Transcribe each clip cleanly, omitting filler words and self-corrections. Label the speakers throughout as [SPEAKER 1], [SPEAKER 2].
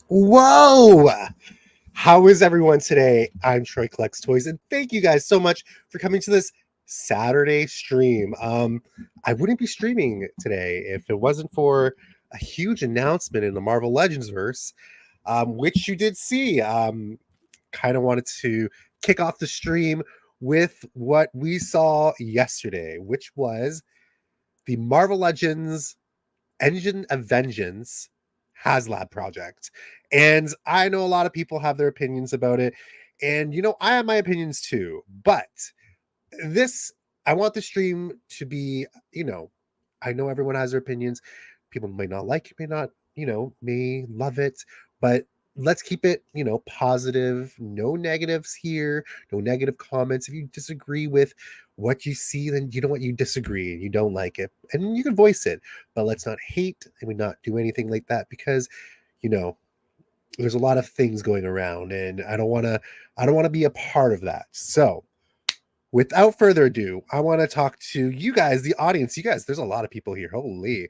[SPEAKER 1] Whoa! How is everyone today? I'm Troy Collects Toys, and thank you guys so much for coming to this Saturday stream. I wouldn't be streaming today if it wasn't for a huge announcement in the Marvel Legends verse, which you did see. Kind of wanted to kick off the stream with what we saw yesterday, which was the Marvel Legends Engine of Vengeance Haslab project. And I know a lot of people have their opinions about it. And, I have my opinions too. But this, I want the stream to be, I know everyone has their opinions. People may not like it, may not, may love it. But let's keep it, positive. No negatives here, no negative comments. If you disagree with what you see, then you know what, you disagree and you don't like it. And you can voice it. But let's not hate and we not do anything like that because, you know, there's a lot of things going around and I don't want to be a part of that. So without further ado, I want to talk to you guys, the audience. You guys, there's a lot of people here. Holy.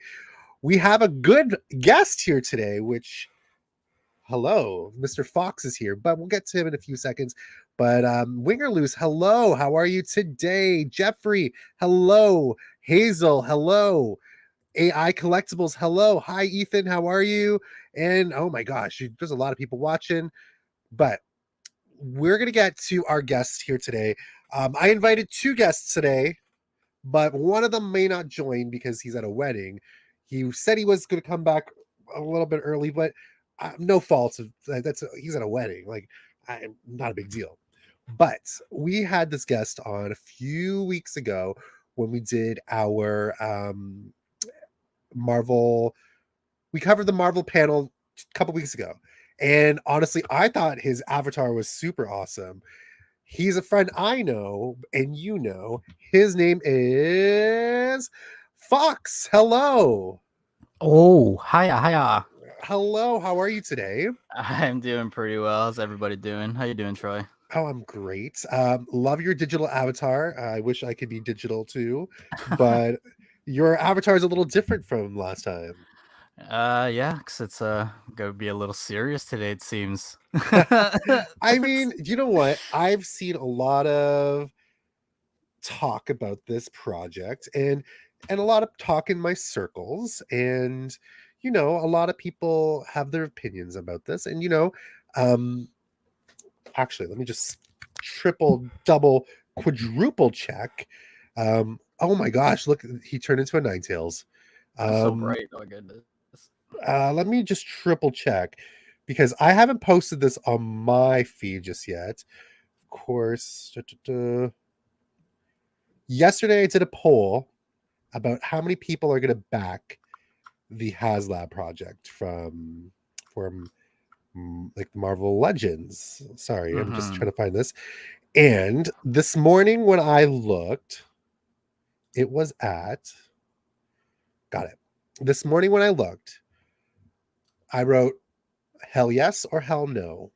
[SPEAKER 1] We have a good guest here today, which, hello, Mr. Fox is here, but we'll get to him in a few seconds. But Winger Loose, hello. How are you today? Jeffrey, hello. Hazel, hello. AI Collectibles, hello. Hi, Ethan, how are you? And oh my gosh, there's a lot of people watching, but we're going to get to our guests here today. I invited two guests today, but one of them may not join because he's at a wedding. He said he was going to come back a little bit early, but no fault. He's at a wedding. Like, not a big deal. But we had this guest on a few weeks ago when we did our Marvel. We covered the Marvel panel a couple weeks ago, and honestly, I thought his avatar was super awesome. He's a friend I know, and you know. His name is Fox. Hello.
[SPEAKER 2] Oh, hiya, hiya.
[SPEAKER 1] Hello. How are you today?
[SPEAKER 2] I'm doing pretty well. How's everybody doing? How you doing, Troy?
[SPEAKER 1] Oh, I'm great. Love your digital avatar. I wish I could be digital too, but your avatar is a little different from last time.
[SPEAKER 2] Yeah, cause it's gonna be a little serious today. It seems.
[SPEAKER 1] I mean, you know what? I've seen a lot of talk about this project and a lot of talk in my circles, and a lot of people have their opinions about this, and um actually, let me just triple, double, quadruple check. Oh my gosh, look, he turned into a Ninetales.
[SPEAKER 2] So
[SPEAKER 1] um
[SPEAKER 2] bright. Oh my goodness.
[SPEAKER 1] let me just triple check because I haven't posted this on my feed just yet. Of course, yesterday I did a poll about how many people are going to back the Haslab project from like Marvel Legends. Sorry, I'm just
[SPEAKER 2] Mm-hmm.
[SPEAKER 1] trying to find this. And this morning when I looked, it was at, got it. This morning when I looked, I wrote hell yes or hell no.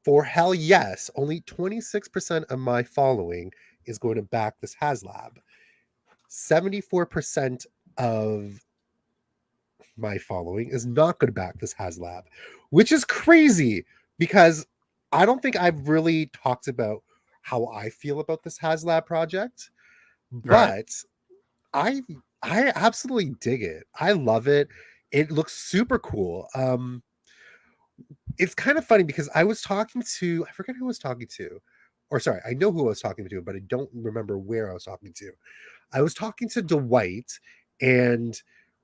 [SPEAKER 1] For hell yes, only 26% of my following is going to back this Haslab. 74% of my following is not going to back this Haslab, which is crazy because I don't think I've really talked about how I feel about this Haslab project,
[SPEAKER 2] Right.
[SPEAKER 1] but I I absolutely dig it. I love it. It looks super cool. It's kind of funny because I was talking to, I forget who I was talking to. Or sorry, I know who I was talking to, but I don't remember where I was talking to. I was talking to Dwight, and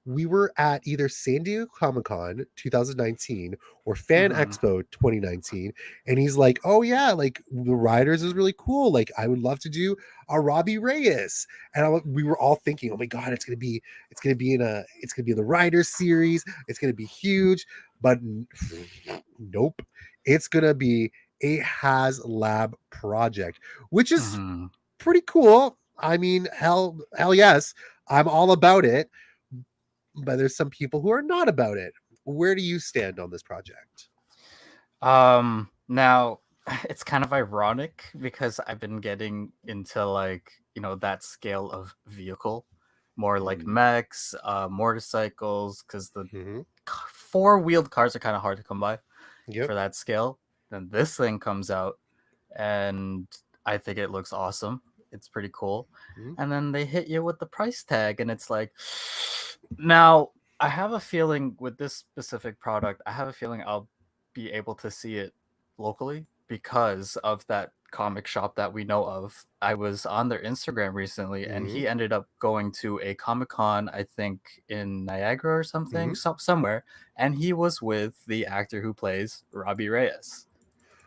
[SPEAKER 1] we were at either San Diego Comic Con 2019 or Fan
[SPEAKER 2] Mm-hmm.
[SPEAKER 1] Expo 2019, and he's like, "Oh yeah, like the Riders is really cool. Like I would love to do a Robbie Reyes." And we were all thinking, "Oh my god, it's gonna be in the Riders series. It's gonna be huge." But nope, it's gonna be a HasLab project, which is
[SPEAKER 2] Mm-hmm.
[SPEAKER 1] pretty cool. I mean, hell yes, I'm all about it. But there's some people who are not about it. Where do you stand on this project?
[SPEAKER 2] Now it's kind of ironic because I've been getting into like that scale of vehicle, more like
[SPEAKER 1] Mm-hmm.
[SPEAKER 2] mechs, motorcycles, because the
[SPEAKER 1] Mm-hmm.
[SPEAKER 2] four-wheeled cars are kind of hard to come by.
[SPEAKER 1] Yep.
[SPEAKER 2] for that scale. Then this thing comes out, and I think it looks awesome. It's pretty cool.
[SPEAKER 1] Mhm.
[SPEAKER 2] And then they hit you with the price tag, and it's like, now I have a feeling with this specific product, I have a feeling I'll be able to see it locally because of that comic shop that we know of. I was on their Instagram recently, and
[SPEAKER 1] Mhm.
[SPEAKER 2] he ended up going to a Comic Con, I think in Niagara or something,
[SPEAKER 1] Mhm.
[SPEAKER 2] somewhere, and he was with the actor who plays Robbie Reyes,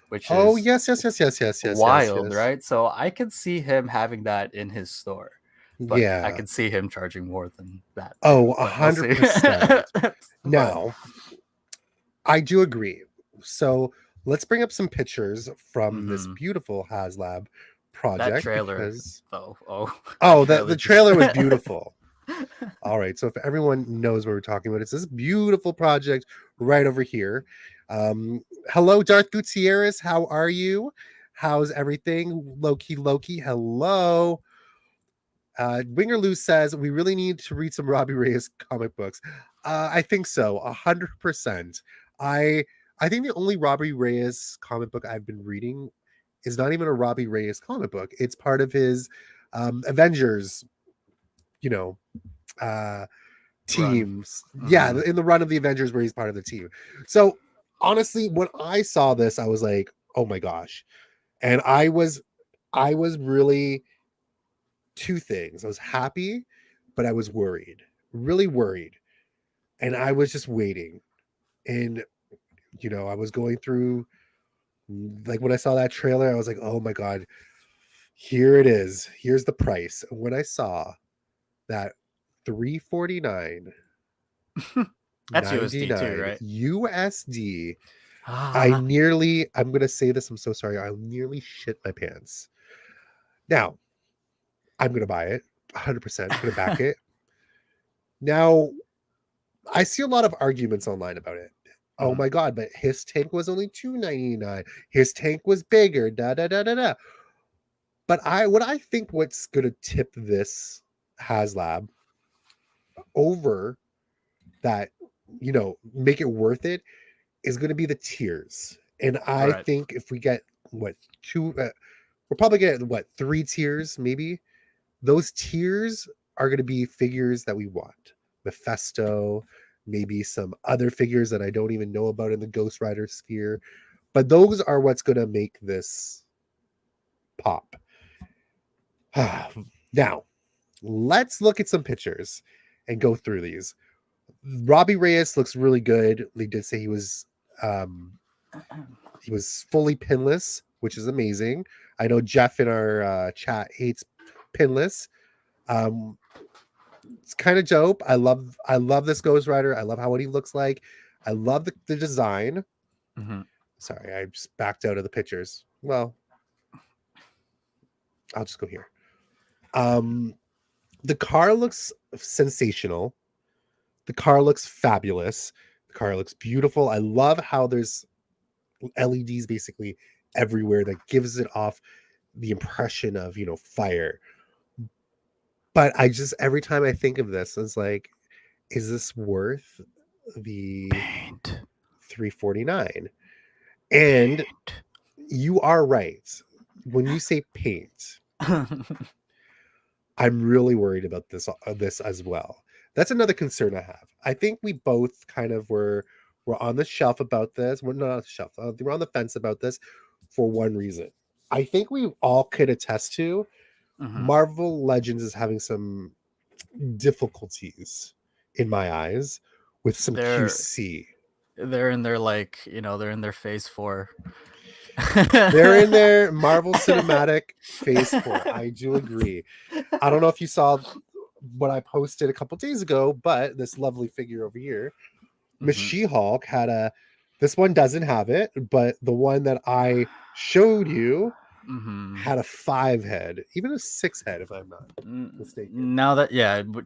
[SPEAKER 2] which
[SPEAKER 1] Oh,
[SPEAKER 2] is
[SPEAKER 1] yes, yes, yes, yes, yes, yes, yes,
[SPEAKER 2] wild,
[SPEAKER 1] yes.
[SPEAKER 2] right? So I could see him having that in his store, but I
[SPEAKER 1] Yeah.
[SPEAKER 2] could see him charging more than that too.
[SPEAKER 1] Oh,
[SPEAKER 2] But we'll see.
[SPEAKER 1] 100%.
[SPEAKER 2] But
[SPEAKER 1] Now, I do agree. So let's bring up some pictures from this
[SPEAKER 2] mhm.
[SPEAKER 1] beautiful Haslab
[SPEAKER 2] That
[SPEAKER 1] project
[SPEAKER 2] trailer,
[SPEAKER 1] because
[SPEAKER 2] though, oh, that
[SPEAKER 1] oh,
[SPEAKER 2] trailer
[SPEAKER 1] the
[SPEAKER 2] just
[SPEAKER 1] trailer was beautiful. All right, so if everyone knows what we're talking about, it's this beautiful project right over here. Hello, Darth Gutierrez. How are you? How's everything? Loki. Hello. Wingerloo says we really need to read some Robbie Reyes comic books. I think so, 100%. I I think the only Robbie Reyes comic book I've been reading is not even a Robbie Reyes comic book. It's part of his Avengers, you know, uh,
[SPEAKER 2] run.
[SPEAKER 1] teams. Yeah,
[SPEAKER 2] Hmm.
[SPEAKER 1] in the run of the Avengers where he's part of the team. So honestly, when I saw this, I was like, oh my gosh. And I was really two things. I was happy, but I was worried, really worried. And I was just waiting. And, I was going through, like, when I saw that trailer, I was like, oh my God, here it is. Here's the price. And when I saw that 349
[SPEAKER 2] That's USD too,
[SPEAKER 1] 99
[SPEAKER 2] right?
[SPEAKER 1] USD,
[SPEAKER 2] Ah.
[SPEAKER 1] I'm going to say this, I'm so sorry, I nearly shit my pants. Now, I'm going to buy it 100%, going to back it. Now, I see a lot of arguments online about it. Oh
[SPEAKER 2] Mhm.
[SPEAKER 1] my god, but his tank was only 299. His tank was bigger. Da da da da da. But I think what's gonna tip this HasLab over that, make it worth it is gonna be the tiers. And I
[SPEAKER 2] Right.
[SPEAKER 1] think if we get what two we're probably gonna get what three tiers, maybe. Those tiers are gonna be figures that we want. Mephisto, maybe some other figures that I don't even know about in the Ghost Rider sphere. But those are what's going to make this pop. Now, let's look at some pictures and go through these. Robbie Reyes looks really good. They did say um, he was fully pinless, which is amazing. I know Jeff in our chat hates pinless. Um, it's kind of dope. I love this Ghost Rider. I love how what he looks like. I love the design.
[SPEAKER 2] Hmm.
[SPEAKER 1] Sorry, I just backed out of the pictures. Well, I'll just go here. Um, the car looks sensational. The car looks fabulous. The car looks beautiful. I love how there's LEDs basically everywhere that gives it off the impression of, fire. But I just every time I think of this, it's like, is this worth the
[SPEAKER 2] Paint.
[SPEAKER 1] 349? And you are right. When you say paint,
[SPEAKER 2] Paint.
[SPEAKER 1] I'm really worried about this as well. That's another concern I have. I think we both kind of were on the shelf about this. We're not on the shelf. We're on the fence about this for one reason. I think we all could attest to
[SPEAKER 2] Hmm.
[SPEAKER 1] Marvel Legends is having some difficulties in my eyes with some
[SPEAKER 2] They're
[SPEAKER 1] QC.
[SPEAKER 2] they're in their like they're in their phase 4.
[SPEAKER 1] They're in their Marvel Cinematic Phase 4. I do agree. I don't know if you saw what I posted a couple days ago, but this lovely figure over here, Miss
[SPEAKER 2] Hmm.
[SPEAKER 1] She-Hulk, had a. This one doesn't have it, but the one that I showed you
[SPEAKER 2] Hmm.
[SPEAKER 1] had a 5 head, even a 6 head, if I'm not mistaken.
[SPEAKER 2] Now that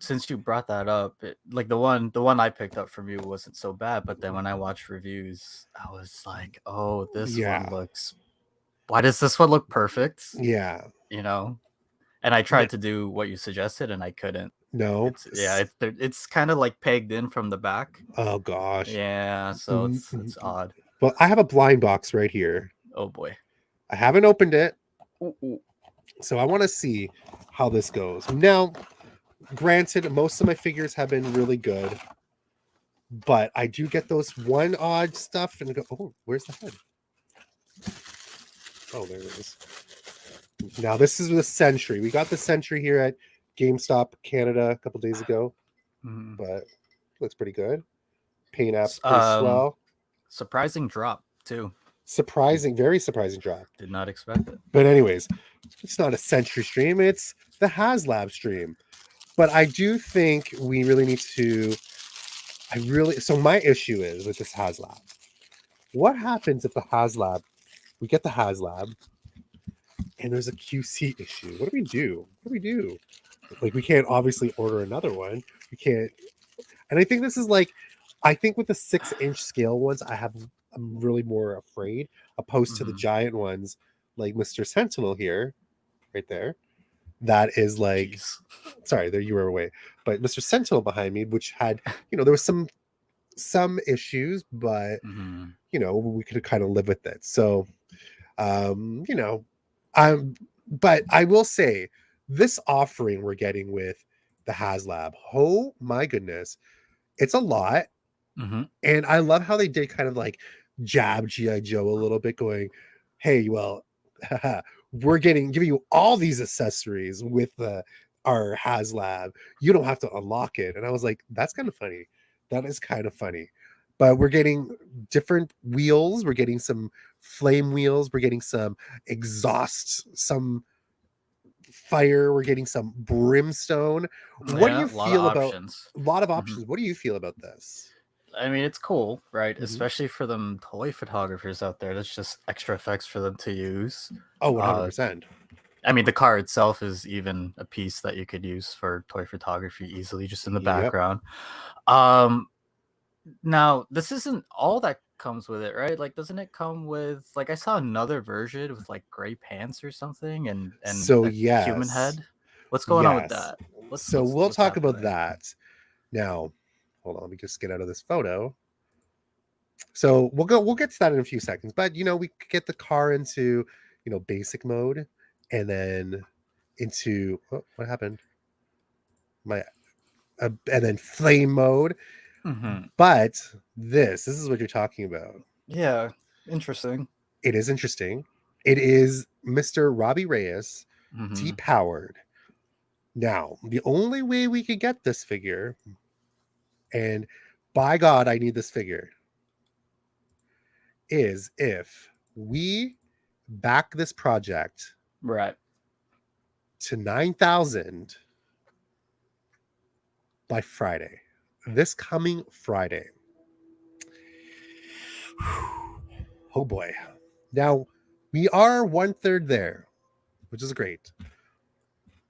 [SPEAKER 2] since you brought that up, like the one I picked up from you wasn't so bad, but then when I watched reviews, I was like, oh, this one
[SPEAKER 1] Yeah,
[SPEAKER 2] looks. Why does this one look perfect?
[SPEAKER 1] yeah.
[SPEAKER 2] You know, and I tried to do what you suggested, and I couldn't.
[SPEAKER 1] No.
[SPEAKER 2] It's kind of like pegged in from the back.
[SPEAKER 1] Oh gosh.
[SPEAKER 2] Yeah, so
[SPEAKER 1] Mm,
[SPEAKER 2] it's
[SPEAKER 1] mm,
[SPEAKER 2] it's
[SPEAKER 1] mm.
[SPEAKER 2] odd.
[SPEAKER 1] Well, I have a blind box right here.
[SPEAKER 2] Oh boy.
[SPEAKER 1] I haven't opened it,
[SPEAKER 2] Ooh, ooh.
[SPEAKER 1] so I want to see how this goes. Now, granted, most of my figures have been really good, but I do get those one odd stuff and go, oh, where's the head? Oh, there it is. Now, this is the Sentry. We got the Sentry here at GameStop Canada a couple days ago,
[SPEAKER 2] Mhm.
[SPEAKER 1] but looks pretty good. Paint app's
[SPEAKER 2] S-
[SPEAKER 1] pretty
[SPEAKER 2] Um,
[SPEAKER 1] swell.
[SPEAKER 2] surprising drop too.
[SPEAKER 1] Surprising, very surprising drop.
[SPEAKER 2] Did not expect it.
[SPEAKER 1] But anyways, it's not a Sentry stream, it's the Haslab stream. But I do think we really need to so my issue is with this Haslab. What happens if the Haslab, we get the Haslab and there's a QC issue? What do we do? What do we do? Like, we can't obviously order another one. We can't. And I think this is like, I think with the 6-inch scale ones, I'm really more afraid, opposed to the
[SPEAKER 2] Mhm.
[SPEAKER 1] giant ones like Mr. Sentinel here, right there. That is like,
[SPEAKER 2] Jeez.
[SPEAKER 1] sorry, there you were away. But Mr. Sentinel behind me, which had, there was some issues, but
[SPEAKER 2] Mhm.
[SPEAKER 1] we could kind of live with it. So, you know, I'm, but I will say this offering we're getting with the Haslab, oh my goodness, it's a lot.
[SPEAKER 2] Mhm.
[SPEAKER 1] And I love how they did kind of like jab G.I. Joe a little bit, going, hey, well, we're giving you all these accessories with our Haslab. You don't have to unlock it. And I was like, that's kind of funny. That is kind of funny. But we're getting different wheels. We're getting some flame wheels. We're getting some exhausts, some fire. We're getting some brimstone. What do
[SPEAKER 2] Yeah,
[SPEAKER 1] you
[SPEAKER 2] a lot of
[SPEAKER 1] feel about
[SPEAKER 2] options.
[SPEAKER 1] a lot of
[SPEAKER 2] Mhm.
[SPEAKER 1] options? What do you feel about this?
[SPEAKER 2] I mean, it's cool, right?
[SPEAKER 1] Mhm.
[SPEAKER 2] Especially for them toy photographers out there. That's just extra effects for them to use.
[SPEAKER 1] Oh,
[SPEAKER 2] Uh,
[SPEAKER 1] 100%.
[SPEAKER 2] I mean, the car itself is even a piece that you could use for toy photography easily, just in the
[SPEAKER 1] Yep.
[SPEAKER 2] background. Um, Now, this isn't all that comes with it, right? Like, doesn't it come with like I saw another version with like gray pants or something and
[SPEAKER 1] So
[SPEAKER 2] a human
[SPEAKER 1] yes.
[SPEAKER 2] head? What's going on with
[SPEAKER 1] Yes.
[SPEAKER 2] that? What's
[SPEAKER 1] So
[SPEAKER 2] what's
[SPEAKER 1] we'll
[SPEAKER 2] what's
[SPEAKER 1] talk about
[SPEAKER 2] happening?
[SPEAKER 1] that. Now, hold on, let me just get out of this photo. So we'll get to that in a few seconds. But we get the car into, basic mode, and then into, oh, what happened? My And then flame mode.
[SPEAKER 2] Mm-hmm.
[SPEAKER 1] But this is what you're talking about.
[SPEAKER 2] Yeah, interesting.
[SPEAKER 1] It is interesting. It is Mr. Robbie Reyes
[SPEAKER 2] Mm-hmm.
[SPEAKER 1] depowered. Now, the only way we could get this figure, and by God, I need this figure, is if we back this project
[SPEAKER 2] Right.
[SPEAKER 1] to 9,000 by Friday, this coming Friday. Oh boy. Now, we are 1/3 there, which is great.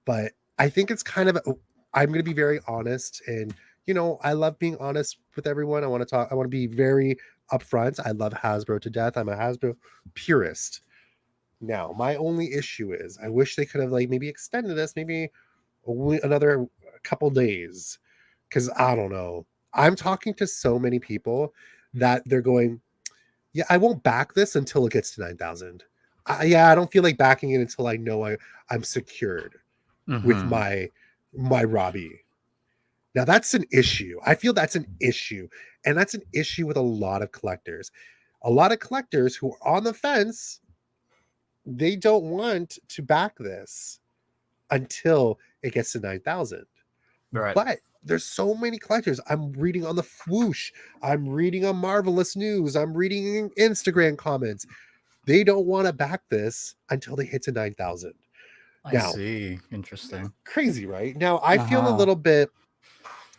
[SPEAKER 1] But I think it's kind of, I'm going to be very honest. And, I love being honest with everyone. I want to be very upfront. I love Hasbro to death. I'm a Hasbro purist. Now, my only issue is I wish they could have like maybe extended this, maybe another couple days. Because I don't know. I'm talking to so many people that they're going, yeah, I won't back this until it gets to 9,000. Yeah, I don't feel like backing it until I know I'm secured with
[SPEAKER 2] Mm-hmm.
[SPEAKER 1] my Robbie. Now that's an issue. I feel that's an issue. And that's an issue with a lot of collectors. A lot of collectors who are on the fence, they don't want to back this until it gets to 9,000.
[SPEAKER 2] Right.
[SPEAKER 1] But there's so many collectors. I'm reading on the Fwoosh. I'm reading on Marvelous News. I'm reading Instagram comments. They don't want to back this until they hit to 9,000.
[SPEAKER 2] I
[SPEAKER 1] Now,
[SPEAKER 2] see. Interesting.
[SPEAKER 1] crazy, right? Now, I feel a
[SPEAKER 2] Uh-huh.
[SPEAKER 1] little bit,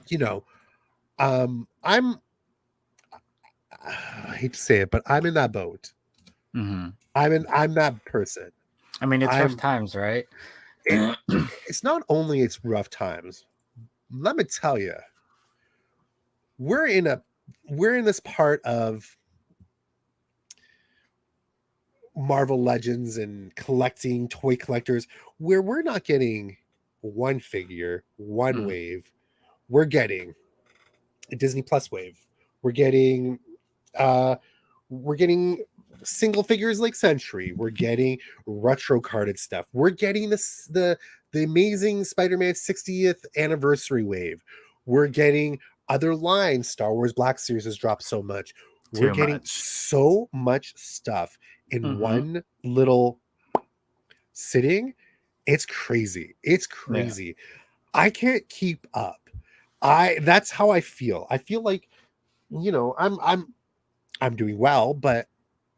[SPEAKER 1] you know, I'm, I hate to say it, but I'm in that boat.
[SPEAKER 2] Mm-hmm.
[SPEAKER 1] I'm that person.
[SPEAKER 2] I mean, it's rough
[SPEAKER 1] I'm,
[SPEAKER 2] times, right?
[SPEAKER 1] it, it's not only it's rough times. Let me tell you, we're in a, we're in this part of Marvel Legends and collecting toy collectors where we're not getting one figure, one
[SPEAKER 2] Mm.
[SPEAKER 1] wave. We're getting a Disney Plus wave. We're getting uh We're getting single figures like Century. We're getting retro carded stuff. We're getting the amazing Spider-Man 60th anniversary wave. We're getting other lines. Star Wars Black Series has dropped so much. We're
[SPEAKER 2] Too
[SPEAKER 1] getting
[SPEAKER 2] much.
[SPEAKER 1] so much stuff in
[SPEAKER 2] Mm-hmm.
[SPEAKER 1] one little sitting. It's crazy. It's
[SPEAKER 2] Yeah.
[SPEAKER 1] crazy. I can't keep up. That's how I feel. I feel like, I'm doing well, but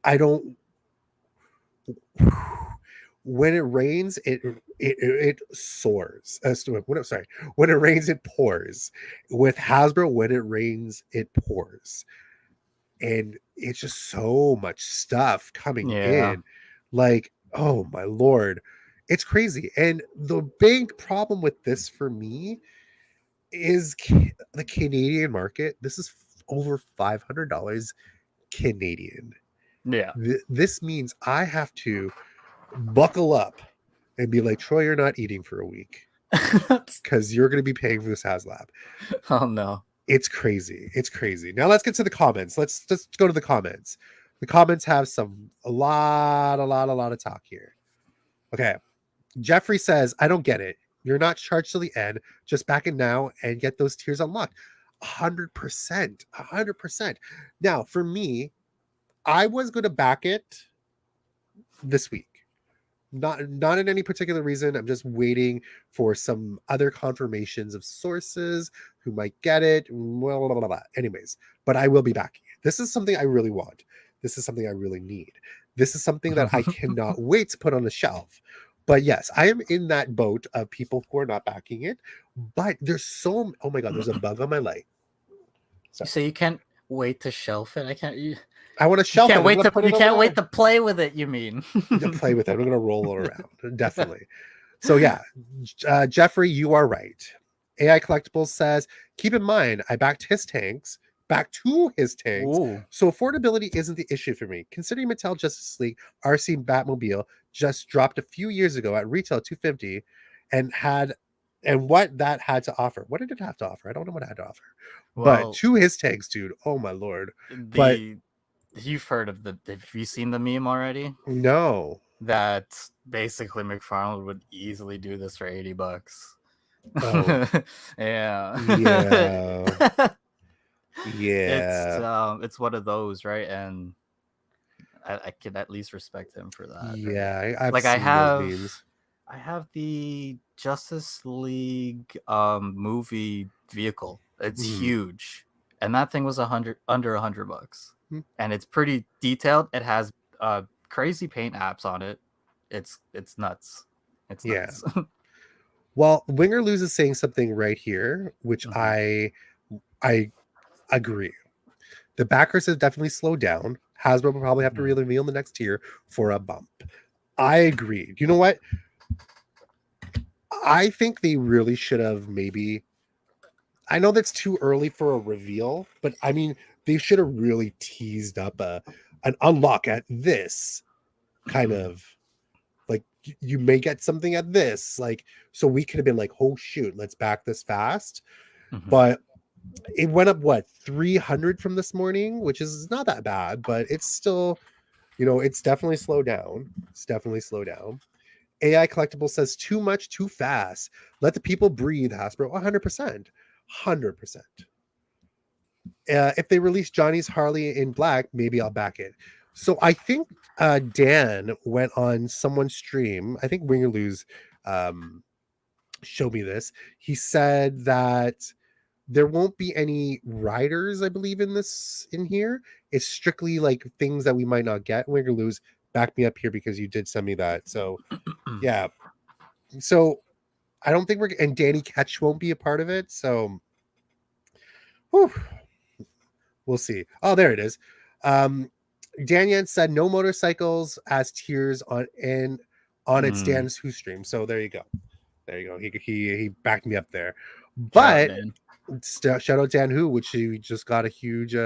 [SPEAKER 1] I don't. When it rains, it soars. Sorry, when it rains, it pours. With Hasbro, when it rains, it pours, and it's just so much stuff coming
[SPEAKER 2] Yeah.
[SPEAKER 1] in. Like, oh my lord, it's crazy. And the big problem with this for me is the Canadian market. This is over $500 Canadian.
[SPEAKER 2] Yeah.
[SPEAKER 1] This means I have to buckle up and be like, Troy, you're not eating for a week because you're going to be paying for this Haslab.
[SPEAKER 2] Oh no.
[SPEAKER 1] It's crazy. It's crazy. Now let's get to the comments. Let's go to the comments. The comments have a lot of talk here. Okay. Jeffrey says, I don't get it. You're not charged till the end. Just back in now and get those tiers unlocked. 100%. 100%. Now, for me, I was going to back it this week. Not in any particular reason. I'm just waiting for some other confirmations of sources who might get it. Blah, blah, blah, blah. Anyways, but I will be backing it. This is something I really want. This is something I really need. This is something that I cannot wait to put on the shelf. But yes, I am in that boat of people who are not backing it. But there's oh my god, there's a bug on my light.
[SPEAKER 2] You say you can't wait to shelf it. I can't.
[SPEAKER 1] I want to
[SPEAKER 2] You
[SPEAKER 1] shelf it.
[SPEAKER 2] can't
[SPEAKER 1] I'm
[SPEAKER 2] wait
[SPEAKER 1] gonna
[SPEAKER 2] to.
[SPEAKER 1] put
[SPEAKER 2] You
[SPEAKER 1] it over
[SPEAKER 2] can't wait
[SPEAKER 1] there
[SPEAKER 2] to play with it. You mean?
[SPEAKER 1] to play with it. I'm gonna roll it around. Definitely. So yeah, Jeffrey, you are right. AI Collectibles says, keep in mind, I backed his tanks, back to his tanks,
[SPEAKER 2] Ooh.
[SPEAKER 1] so affordability isn't the issue for me. Considering Mattel Justice League RC Batmobile just dropped a few years ago at retail 250 and what that had to offer. What did it have to offer? I don't know what it had to offer. But
[SPEAKER 2] Well,
[SPEAKER 1] to his tanks, dude, oh my lord. But
[SPEAKER 2] the you've heard of the. Have you seen the meme already?
[SPEAKER 1] no.
[SPEAKER 2] That basically McFarlane would easily do this for $80.
[SPEAKER 1] Oh,
[SPEAKER 2] Yeah.
[SPEAKER 1] yeah. Yeah.
[SPEAKER 2] It's one of those, right? And I can at least respect him for that, right?
[SPEAKER 1] Yeah, I've
[SPEAKER 2] Like I
[SPEAKER 1] seen those
[SPEAKER 2] have
[SPEAKER 1] memes.
[SPEAKER 2] I have the Justice League movie vehicle. It's
[SPEAKER 1] Mhm.
[SPEAKER 2] huge. And that thing was under $100.
[SPEAKER 1] Mm.
[SPEAKER 2] And it's pretty detailed. It has crazy paint apps on it. It's nuts. It's
[SPEAKER 1] Yeah.
[SPEAKER 2] nuts.
[SPEAKER 1] Well, Winger Lose is saying something right here, which
[SPEAKER 2] Mhm.
[SPEAKER 1] I agree. The backers have definitely slowed down. Hasbro will probably have to
[SPEAKER 2] Mhm.
[SPEAKER 1] reveal the next tier for a bump. I agree. You know what? I think they really should have maybe. I know that's too early for a reveal, but I mean, they should have really teased up an unlock at this kind of like you may get something at this, like, so we could have been like, oh shoot, let's back this fast.
[SPEAKER 2] Mhm.
[SPEAKER 1] But it went up what 300 from this morning, which is not that bad, but it's still, it's definitely slowed down. It's definitely slowed down. AI Collectible says too much too fast. Let the people breathe, Hasbro. 100%. 100%. If they release Johnny's Harley in black, maybe I'll back it. So I think Dan went on someone's stream. I think Wing or Lose um, showed me this. He said that there won't be any riders, I believe, in here. It's strictly like things that we might not get. Win or Lose, back me up here because you did send me that. So yeah. So I don't think and Danny Ketch won't be a part of it. So whew, we'll see. Oh, there it is. Danyan said no motorcycles as tiers on its
[SPEAKER 2] Mm.
[SPEAKER 1] Dan's Who stream. So there you go. There you go. He backed me up there.
[SPEAKER 2] Shout out,
[SPEAKER 1] But
[SPEAKER 2] Dan.
[SPEAKER 1] shout out Dan Who, which he just got a huge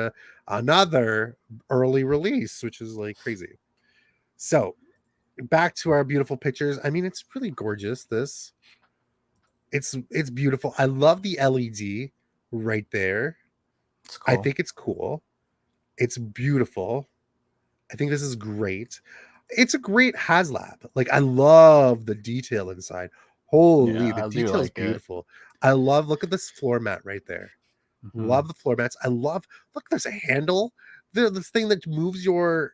[SPEAKER 1] another early release, which is like crazy. So back to our beautiful pictures. I mean, it's really gorgeous. It's beautiful. I love the LED right there.
[SPEAKER 2] It's
[SPEAKER 1] I
[SPEAKER 2] cool.
[SPEAKER 1] think it's cool. It's beautiful. I think this is great. It's a great Haslab. Like I love the detail inside. Holy,
[SPEAKER 2] Yeah,
[SPEAKER 1] the
[SPEAKER 2] I do
[SPEAKER 1] detail is
[SPEAKER 2] like it.
[SPEAKER 1] beautiful. I love. Look at this floor mat right there.
[SPEAKER 2] Mhm.
[SPEAKER 1] Love the floor mats. I love. Look, there's a handle. This thing that moves your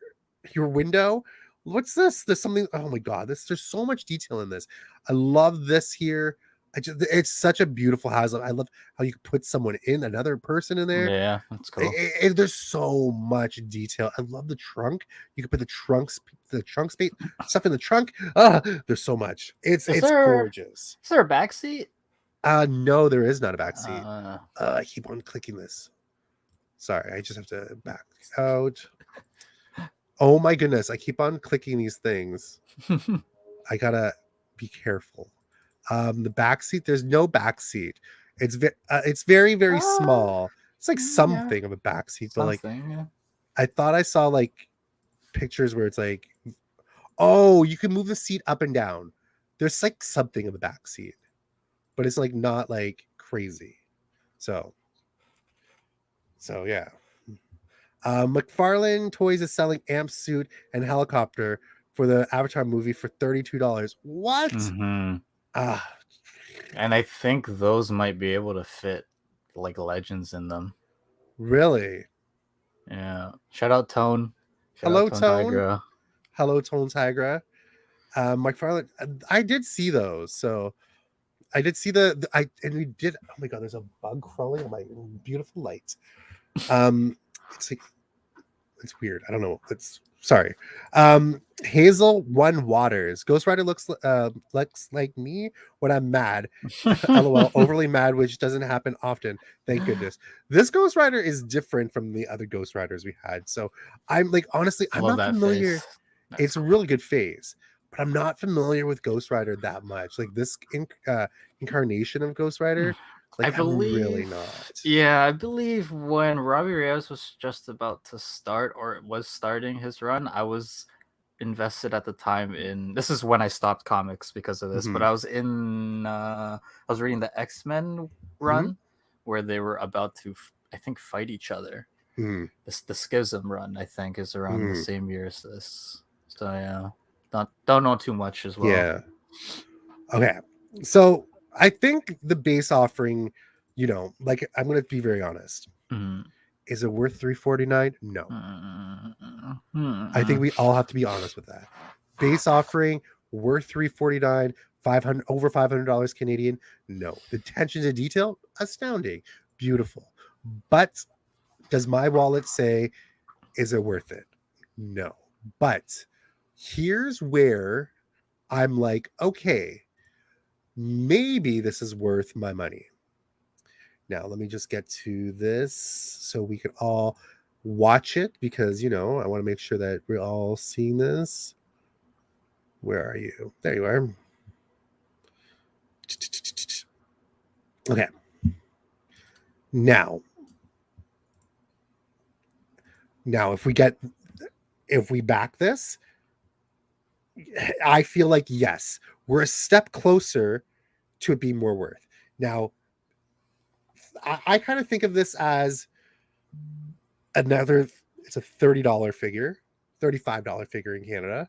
[SPEAKER 1] window. What's this? There's something. Oh my god! There's so much detail in this. I love this here. It's such a beautiful house. I love how you can put someone in another person in there.
[SPEAKER 2] Yeah, that's cool.
[SPEAKER 1] There's so much detail. I love the trunk. You can put the trunk space stuff in the trunk. There's so much.
[SPEAKER 2] Is
[SPEAKER 1] It's
[SPEAKER 2] there
[SPEAKER 1] gorgeous.
[SPEAKER 2] is there a back seat?
[SPEAKER 1] No, there is not a back seat.
[SPEAKER 2] Uh,
[SPEAKER 1] I keep on clicking this. Sorry, I just have to back out. Oh my goodness, I keep on clicking these things. I gotta be careful. The back seat, there's no back seat. It's very very
[SPEAKER 2] uh,
[SPEAKER 1] small. It's like
[SPEAKER 2] yeah,
[SPEAKER 1] something of a back seat, but like
[SPEAKER 2] something. Yeah.
[SPEAKER 1] I thought I saw like pictures where it's like, oh, you can move the seat up and down. There's like something of a back seat, but it's like not like crazy. So yeah. McFarlane Toys is selling Amp Suit and Helicopter for the Avatar movie for $32. What?
[SPEAKER 2] Mm-hmm.
[SPEAKER 1] Ah,
[SPEAKER 2] And I think those might be able to fit like legends in them.
[SPEAKER 1] really?
[SPEAKER 2] Yeah. Shout out Tone. Shout out
[SPEAKER 1] Hello,
[SPEAKER 2] Tone
[SPEAKER 1] Tone.
[SPEAKER 2] Tigra.
[SPEAKER 1] Hello, Tone Tigra. McFarlane, I did see those. So I did see and we did. Oh my God, there's a bug crawling on my beautiful light. It's like, it's weird. I don't know. It's sorry. Hazel One Waters. Ghost Rider looks like me when I'm mad. LOL. Overly mad, which doesn't happen often. Thank goodness. This Ghost Rider is different from the other Ghost Riders we had. So I'm like, honestly,
[SPEAKER 2] I
[SPEAKER 1] I'm
[SPEAKER 2] love
[SPEAKER 1] not
[SPEAKER 2] that
[SPEAKER 1] familiar.
[SPEAKER 2] face. That's
[SPEAKER 1] It's a
[SPEAKER 2] cool.
[SPEAKER 1] really good phase, but I'm not familiar with Ghost Rider that much. Like this incarnation of Ghost Rider,
[SPEAKER 2] I
[SPEAKER 1] like I'm really
[SPEAKER 2] believe,
[SPEAKER 1] not.
[SPEAKER 2] yeah, I believe when Robbie Reyes was just about to start or was starting his run, I was invested at the time in this is when I stopped comics because of this, but
[SPEAKER 1] Hmm.
[SPEAKER 2] I was reading the X-Men
[SPEAKER 1] Hmm.
[SPEAKER 2] run where they were about to I think fight each other.
[SPEAKER 1] Hmm.
[SPEAKER 2] The Schism run I think is around the
[SPEAKER 1] Hmm.
[SPEAKER 2] same year as this. So yeah. Don't know too much as well.
[SPEAKER 1] Yeah. Okay. So I think the base offering, like I'm gonna be very honest.
[SPEAKER 2] Mm.
[SPEAKER 1] Is it worth 349? No.
[SPEAKER 2] Mm.
[SPEAKER 1] I think
[SPEAKER 2] Mm.
[SPEAKER 1] we all have to be honest with that. Base offering worth 349, 500 over $500 Canadian. No. The attention to detail, astounding, beautiful. But does my wallet say, is it worth it? No. But here's where I'm like, okay, maybe this is worth my money. Now, let me just get to this so we can all watch it because, I want to make sure that we're all seeing this. Where are you? There you are. Okay. Now, if we back this, I feel like yes, we're a step closer to it being more worth. Now, I kind of think of this as another. It's a $30 figure, $35 figure in Canada.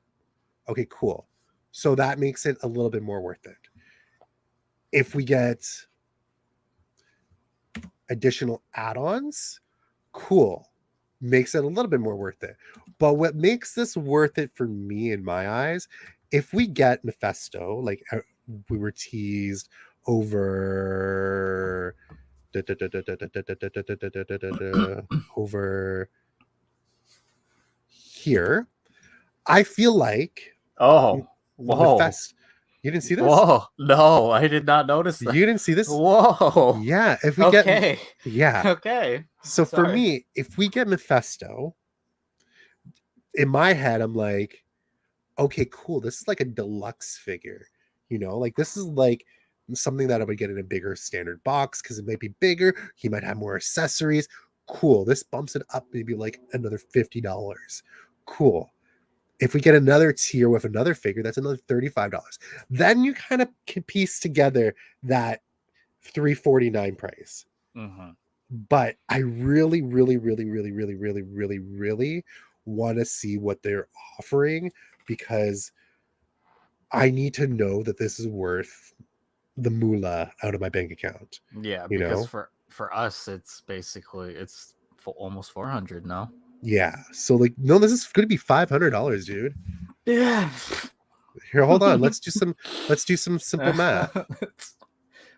[SPEAKER 1] Okay, cool. So that makes it a little bit more worth it. If we get additional add-ons, cool. Makes it a little bit more worth it. But what makes this worth it for me in my eyes, if we get Mephisto, like we were teased over over here, I feel like
[SPEAKER 2] Oh, whoa.
[SPEAKER 1] Mephisto. You didn't see this?
[SPEAKER 2] Whoa. No, I did not notice that.
[SPEAKER 1] You didn't see this?
[SPEAKER 2] Whoa.
[SPEAKER 1] Yeah, if we get
[SPEAKER 2] Okay.
[SPEAKER 1] yeah.
[SPEAKER 2] Okay.
[SPEAKER 1] So for
[SPEAKER 2] Sorry.
[SPEAKER 1] me, if we get Mephisto, in my head, I'm like, okay, cool. This is like a deluxe figure. Like this is like something that I would get in a bigger standard box because it might be bigger. He might have more accessories. Cool. This bumps it up maybe like another $50. Cool. If we get another tier with another figure, that's another $35. Then you kind of can piece together that 349 price.
[SPEAKER 2] Mm-hmm.
[SPEAKER 1] But I really, really, really, really, really, really, really, really want to see what they're offering, because I need to know that this is worth the moolah out of my bank account.
[SPEAKER 2] Yeah,
[SPEAKER 1] You
[SPEAKER 2] because
[SPEAKER 1] know?
[SPEAKER 2] for us, it's basically it's for almost 400 now.
[SPEAKER 1] Yeah. So like, no, this is going to be $500, dude.
[SPEAKER 2] Yeah.
[SPEAKER 1] Here, hold on. Let's do some simple math.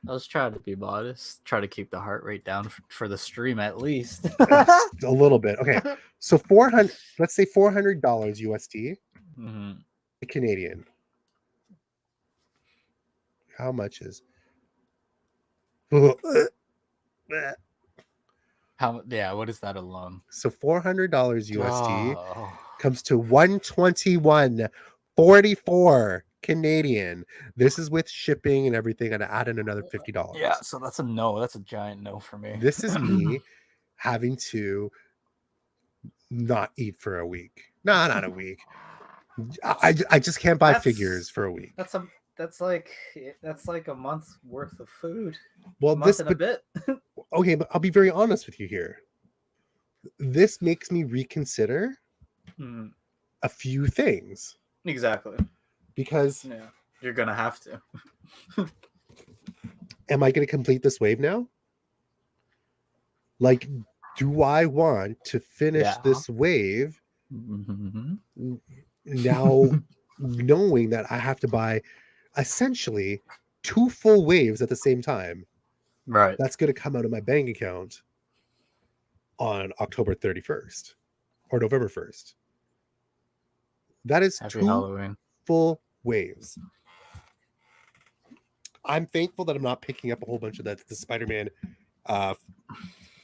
[SPEAKER 2] I was trying to be modest, try to keep the heart rate down for the stream at least.
[SPEAKER 1] It's a little bit. Okay. So 400, let's say $400 USD
[SPEAKER 2] Mhm.
[SPEAKER 1] Canadian. How much is
[SPEAKER 2] How? Yeah. What is that alone?
[SPEAKER 1] so $400 USD
[SPEAKER 2] Oh.
[SPEAKER 1] comes to 121.44 Canadian. This is with shipping and everything, and I add in another $50.
[SPEAKER 2] Yeah. So that's a no. That's a giant no for me.
[SPEAKER 1] This is me having to not eat for a week. No, not a week. I just can't buy figures for a week.
[SPEAKER 2] That's like a month's worth of food.
[SPEAKER 1] Well,
[SPEAKER 2] a month and a bit.
[SPEAKER 1] Okay, but I'll be very honest with you here. This makes me reconsider a few things.
[SPEAKER 2] Exactly.
[SPEAKER 1] Because
[SPEAKER 2] yeah, you're gonna have to.
[SPEAKER 1] Am I going to complete this wave now? Like, do I want to finish this wave now, knowing that I have to buy essentially 2 full waves at the same time?
[SPEAKER 2] Right.
[SPEAKER 1] That's going to come out of my bank account on October 31st or November 1st. That is
[SPEAKER 2] Happy
[SPEAKER 1] 2
[SPEAKER 2] Halloween.
[SPEAKER 1] full waves. I'm thankful that I'm not picking up a whole bunch of the Spider-Man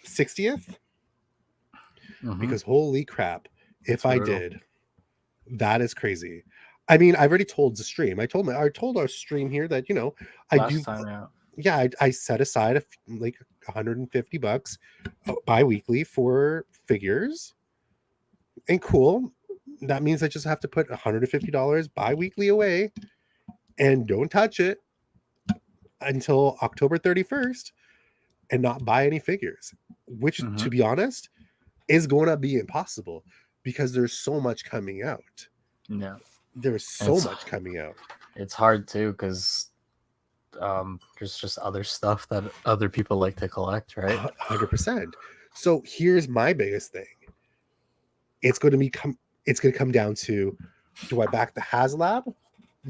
[SPEAKER 1] 60th, because holy crap, if I did, that is crazy. I mean, I've already told the stream. I told our stream here that, you know, I set aside like $150 bi-weekly for figures. And cool. That means I just have to put $150 bi-weekly away and don't touch it until October 31st and not buy any figures, which to be honest is going to be impossible because there's so much coming out.
[SPEAKER 2] Yeah,
[SPEAKER 1] there's so much coming out.
[SPEAKER 2] It's hard too because there's just other stuff that other people like to collect, right?
[SPEAKER 1] 100%. So here's my biggest thing. It's going to come down to, do I back the Haslab?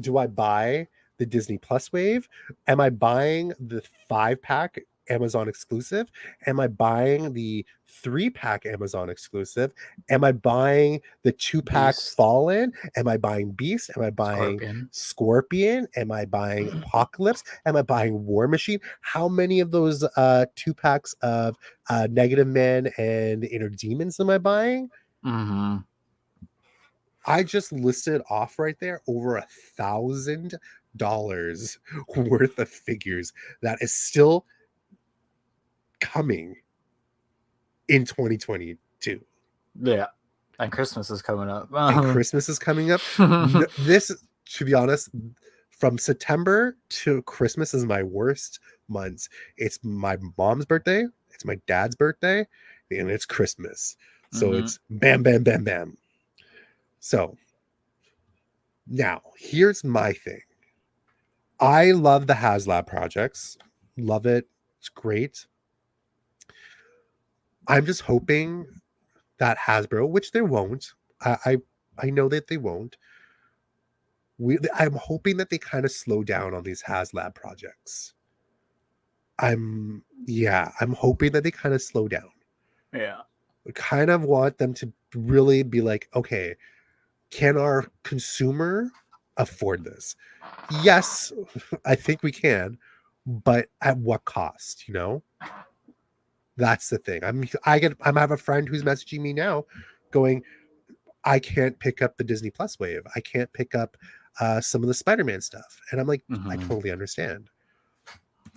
[SPEAKER 1] Do I buy the Disney Plus wave? Am I buying the 5-pack Amazon exclusive? Am I buying the 3-pack Amazon exclusive? Am I buying the 2-pack Fallen? Am I buying Beast? Am I buying Scorpion? Am I buying Apocalypse? Am I buying War Machine? How many of those 2-packs of Negative Men and Inner Demons am I buying? I just listed off right there over $1,000 worth of figures that is still coming in 2022.
[SPEAKER 2] Yeah, and Christmas is coming up.
[SPEAKER 1] This, to be honest, from September to Christmas is my worst months. It's my mom's birthday, it's my dad's birthday, and it's Christmas. So it's bam, bam, bam, bam. So now here's my thing. I love the Haslab projects. Love it. It's great. I'm just hoping that Hasbro, which they won't, I know that they won't. I'm hoping that they kind of slow down on these Haslab projects. I'm hoping that they kind of slow down.
[SPEAKER 2] Yeah.
[SPEAKER 1] I kind of want them to really be like, okay, can our consumer afford this? Yes, I think we can, but at what cost, you know? That's the thing. I have a friend who's messaging me now going, I can't pick up the Disney Plus wave. I can't pick up some of the Spider-Man stuff. And I'm like, I totally understand.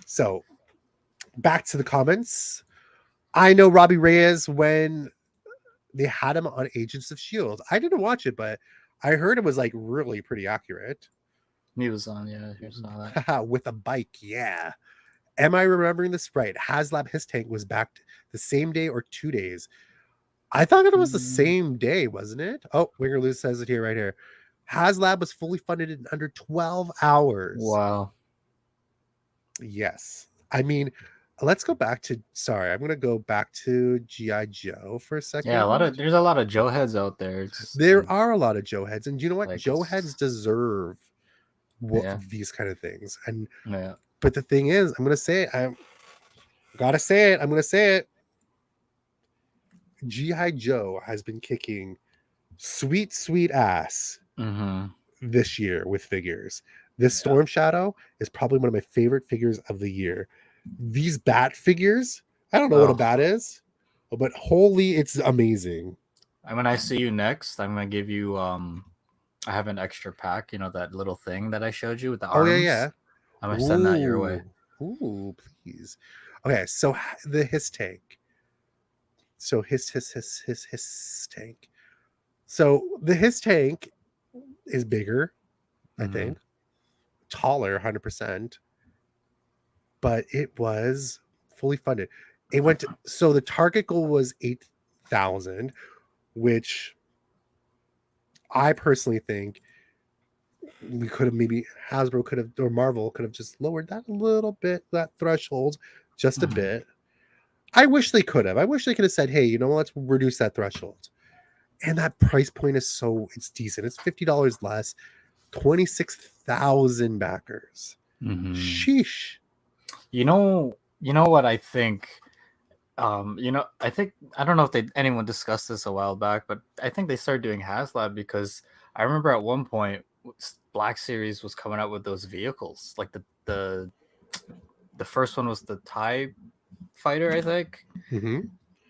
[SPEAKER 1] So back to the comments. I know Robbie Reyes when they had him on Agents of S.H.I.E.L.D. I didn't watch it, but I heard it was like really pretty accurate.
[SPEAKER 2] He was on, yeah. He was on that.
[SPEAKER 1] With a bike, yeah. Am I remembering this right? Haslab, his tank was back the same day or 2 days. I thought that it was the
[SPEAKER 2] Mm,
[SPEAKER 1] same day, wasn't it? Oh, Winger Lose says it here right here. Haslab was fully funded in under 12 hours.
[SPEAKER 2] wow.
[SPEAKER 1] Yes. I mean, let's go back to sorry, I'm gonna go back to G.I. Joe for a
[SPEAKER 2] Yeah,
[SPEAKER 1] second.
[SPEAKER 2] there's a lot of Joe heads out there. It's
[SPEAKER 1] There are a lot of Joe heads, and you know what?
[SPEAKER 2] like
[SPEAKER 1] Joe heads deserve
[SPEAKER 2] yeah,
[SPEAKER 1] these kind of things. And
[SPEAKER 2] yeah.
[SPEAKER 1] but the thing is, I'm gonna say it. I'm gotta say it. I'm gonna say it. G.I. Joe has been kicking sweet, sweet ass
[SPEAKER 2] Mm-hmm.
[SPEAKER 1] this year with figures. This
[SPEAKER 2] Yeah.
[SPEAKER 1] Storm Shadow is probably one of my favorite figures of the year. These bat figures, I don't know what a
[SPEAKER 2] Oh,
[SPEAKER 1] bat is, but holy, it's amazing.
[SPEAKER 2] and when I see you next, I'm gonna give you I have an extra pack, you know, that little thing that I showed you with the
[SPEAKER 1] Oh yeah,
[SPEAKER 2] arms.
[SPEAKER 1] yeah.
[SPEAKER 2] I'm gonna send that your way.
[SPEAKER 1] Ooh, ooh, please. Okay, so the his tank. So his tank. So the his tank is bigger, I
[SPEAKER 2] Mm-hmm.
[SPEAKER 1] think, taller, 100%, but it was fully funded. It went to, so the target goal was 8,000, which I personally think we could have maybe Hasbro could have or Marvel could have just lowered that a little bit, that threshold just a
[SPEAKER 2] Mm-hmm.
[SPEAKER 1] bit. I wish they could have. I wish they could have said, "Hey, you know, let's reduce that threshold." And that price point is it's decent. It's $50 less, 26,000 backers.
[SPEAKER 2] Mm-hmm.
[SPEAKER 1] Sheesh.
[SPEAKER 2] You know what I think. I think I don't know if anyone discussed this a while back, but I think they started doing Haslab because I remember at one point Black Series was coming out with those vehicles, like the first one was the TIE fighter, I think,
[SPEAKER 1] Mm-hmm.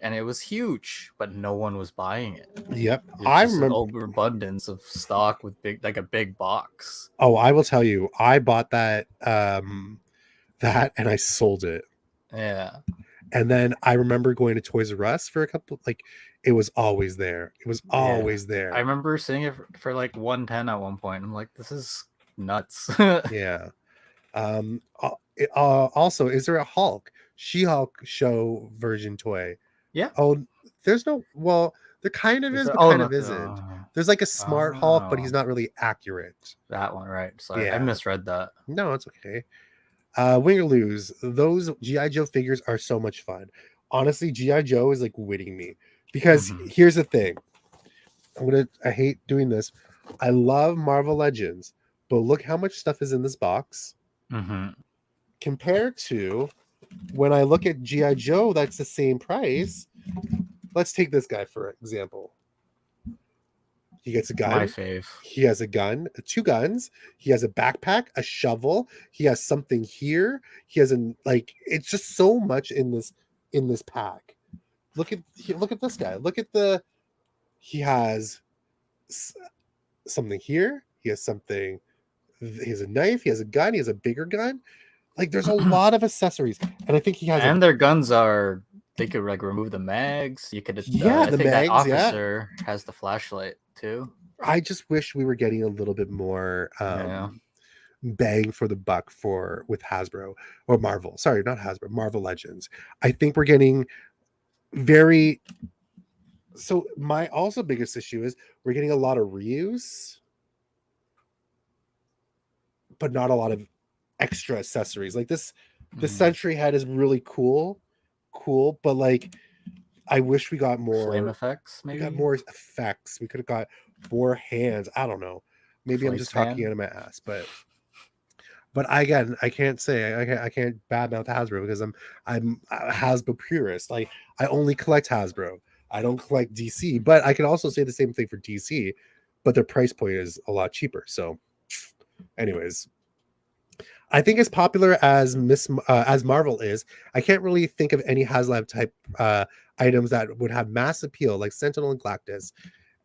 [SPEAKER 2] and it was huge, but no one was buying it.
[SPEAKER 1] Yep.
[SPEAKER 2] It's
[SPEAKER 1] I
[SPEAKER 2] just an
[SPEAKER 1] remember.
[SPEAKER 2] overabundance of stock with like a big box.
[SPEAKER 1] Oh, I will tell you, I bought that and I sold it.
[SPEAKER 2] Yeah,
[SPEAKER 1] And then I remember going to Toys R Us for a couple, like it was always there. It was
[SPEAKER 2] yeah.
[SPEAKER 1] always
[SPEAKER 2] I
[SPEAKER 1] there.
[SPEAKER 2] remember seeing it for like 110 at one point. I'm like, this is nuts.
[SPEAKER 1] Yeah. Also, is there a Hulk, She-Hulk show version toy?
[SPEAKER 2] Yeah.
[SPEAKER 1] Oh, there's no. Well, there kind of
[SPEAKER 2] Is
[SPEAKER 1] is,
[SPEAKER 2] there?
[SPEAKER 1] but
[SPEAKER 2] Oh,
[SPEAKER 1] kind of
[SPEAKER 2] not
[SPEAKER 1] isn't. There's like a smart Hulk, but he's
[SPEAKER 2] oh,
[SPEAKER 1] not really accurate.
[SPEAKER 2] that one, right? Sorry, I
[SPEAKER 1] Yeah.
[SPEAKER 2] misread that.
[SPEAKER 1] No, it's okay. Win or lose, those GI Joe figures are so much fun. Honestly, GI Joe is like winning me because
[SPEAKER 2] Mm-hmm.
[SPEAKER 1] here's the thing. I hate doing this. I love Marvel Legends, but look how much stuff is in this box
[SPEAKER 2] Mm-hmm.
[SPEAKER 1] compared to when I look at GI Joe. That's the same price. Let's take this guy for example. He gets a
[SPEAKER 2] My
[SPEAKER 1] gun.
[SPEAKER 2] fave.
[SPEAKER 1] He has a gun, two guns. He has a backpack, a shovel. He has something here. He has an like. It's just so much in this pack. Look at this guy. Look at the. He has something here. He has something. He has a knife. He has a gun. He has a bigger gun. Like there's a lot of accessories, and I think he has a.
[SPEAKER 2] And their guns are they could like remove the mags. You could
[SPEAKER 1] Yeah,
[SPEAKER 2] I
[SPEAKER 1] the
[SPEAKER 2] think that
[SPEAKER 1] mags. Yeah,
[SPEAKER 2] officer has the flashlight too.
[SPEAKER 1] I just wish we were getting a little bit more
[SPEAKER 2] Yeah.
[SPEAKER 1] bang for the buck for with Hasbro or Marvel. Sorry, not Hasbro, Marvel Legends. I think we're getting very so my also biggest issue is we're getting a lot of reuse, but not a lot of extra accessories. Like the
[SPEAKER 2] Mm.
[SPEAKER 1] Sentry head is really cool, but like I wish
[SPEAKER 2] Flame effects,
[SPEAKER 1] we got
[SPEAKER 2] maybe.
[SPEAKER 1] more effects. We could have got more hands. I don't know. Maybe I'm
[SPEAKER 2] Flame
[SPEAKER 1] just talking
[SPEAKER 2] fan.
[SPEAKER 1] out of my ass, but again, I can't say I can't badmouth Hasbro because I'm a Hasbro purist. Like I only collect Hasbro. I don't collect DC, but I can also say the same thing for DC, but their price point is a lot cheaper. So, anyways, I think as popular as as Marvel is, I can't really think of any Haslab type items that would have mass appeal like Sentinel and Galactus.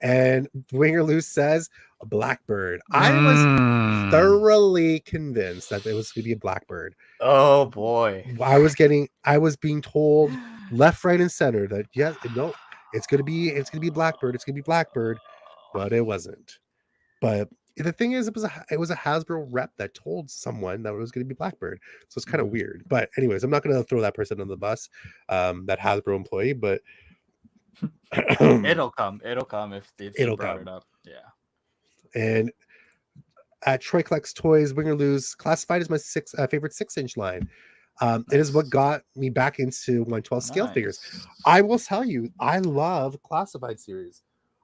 [SPEAKER 1] And Winger Loose says a Blackbird. I was
[SPEAKER 2] Mm.
[SPEAKER 1] thoroughly convinced that it was going to be a Blackbird.
[SPEAKER 2] Oh boy.
[SPEAKER 1] I was being told left, right, and center that yes, no, it's gonna be Blackbird, it's gonna be Blackbird, but it wasn't. But the thing is, it was a Hasbro rep that told someone that it was going to be Blackbird, so it's kind of
[SPEAKER 2] Mhm.
[SPEAKER 1] weird. But anyways, I'm not going to throw that person on the bus, that Hasbro employee. But
[SPEAKER 2] It'll come. It'll come if you
[SPEAKER 1] It'll
[SPEAKER 2] brought it
[SPEAKER 1] come.
[SPEAKER 2] up. Yeah.
[SPEAKER 1] And at Troy Collects Toys, Win or Lose, classified as my favorite 6-inch line. It is what
[SPEAKER 2] Nice.
[SPEAKER 1] got me back into 112 scale figures.
[SPEAKER 2] Nice.
[SPEAKER 1] I will tell you, I love classified series.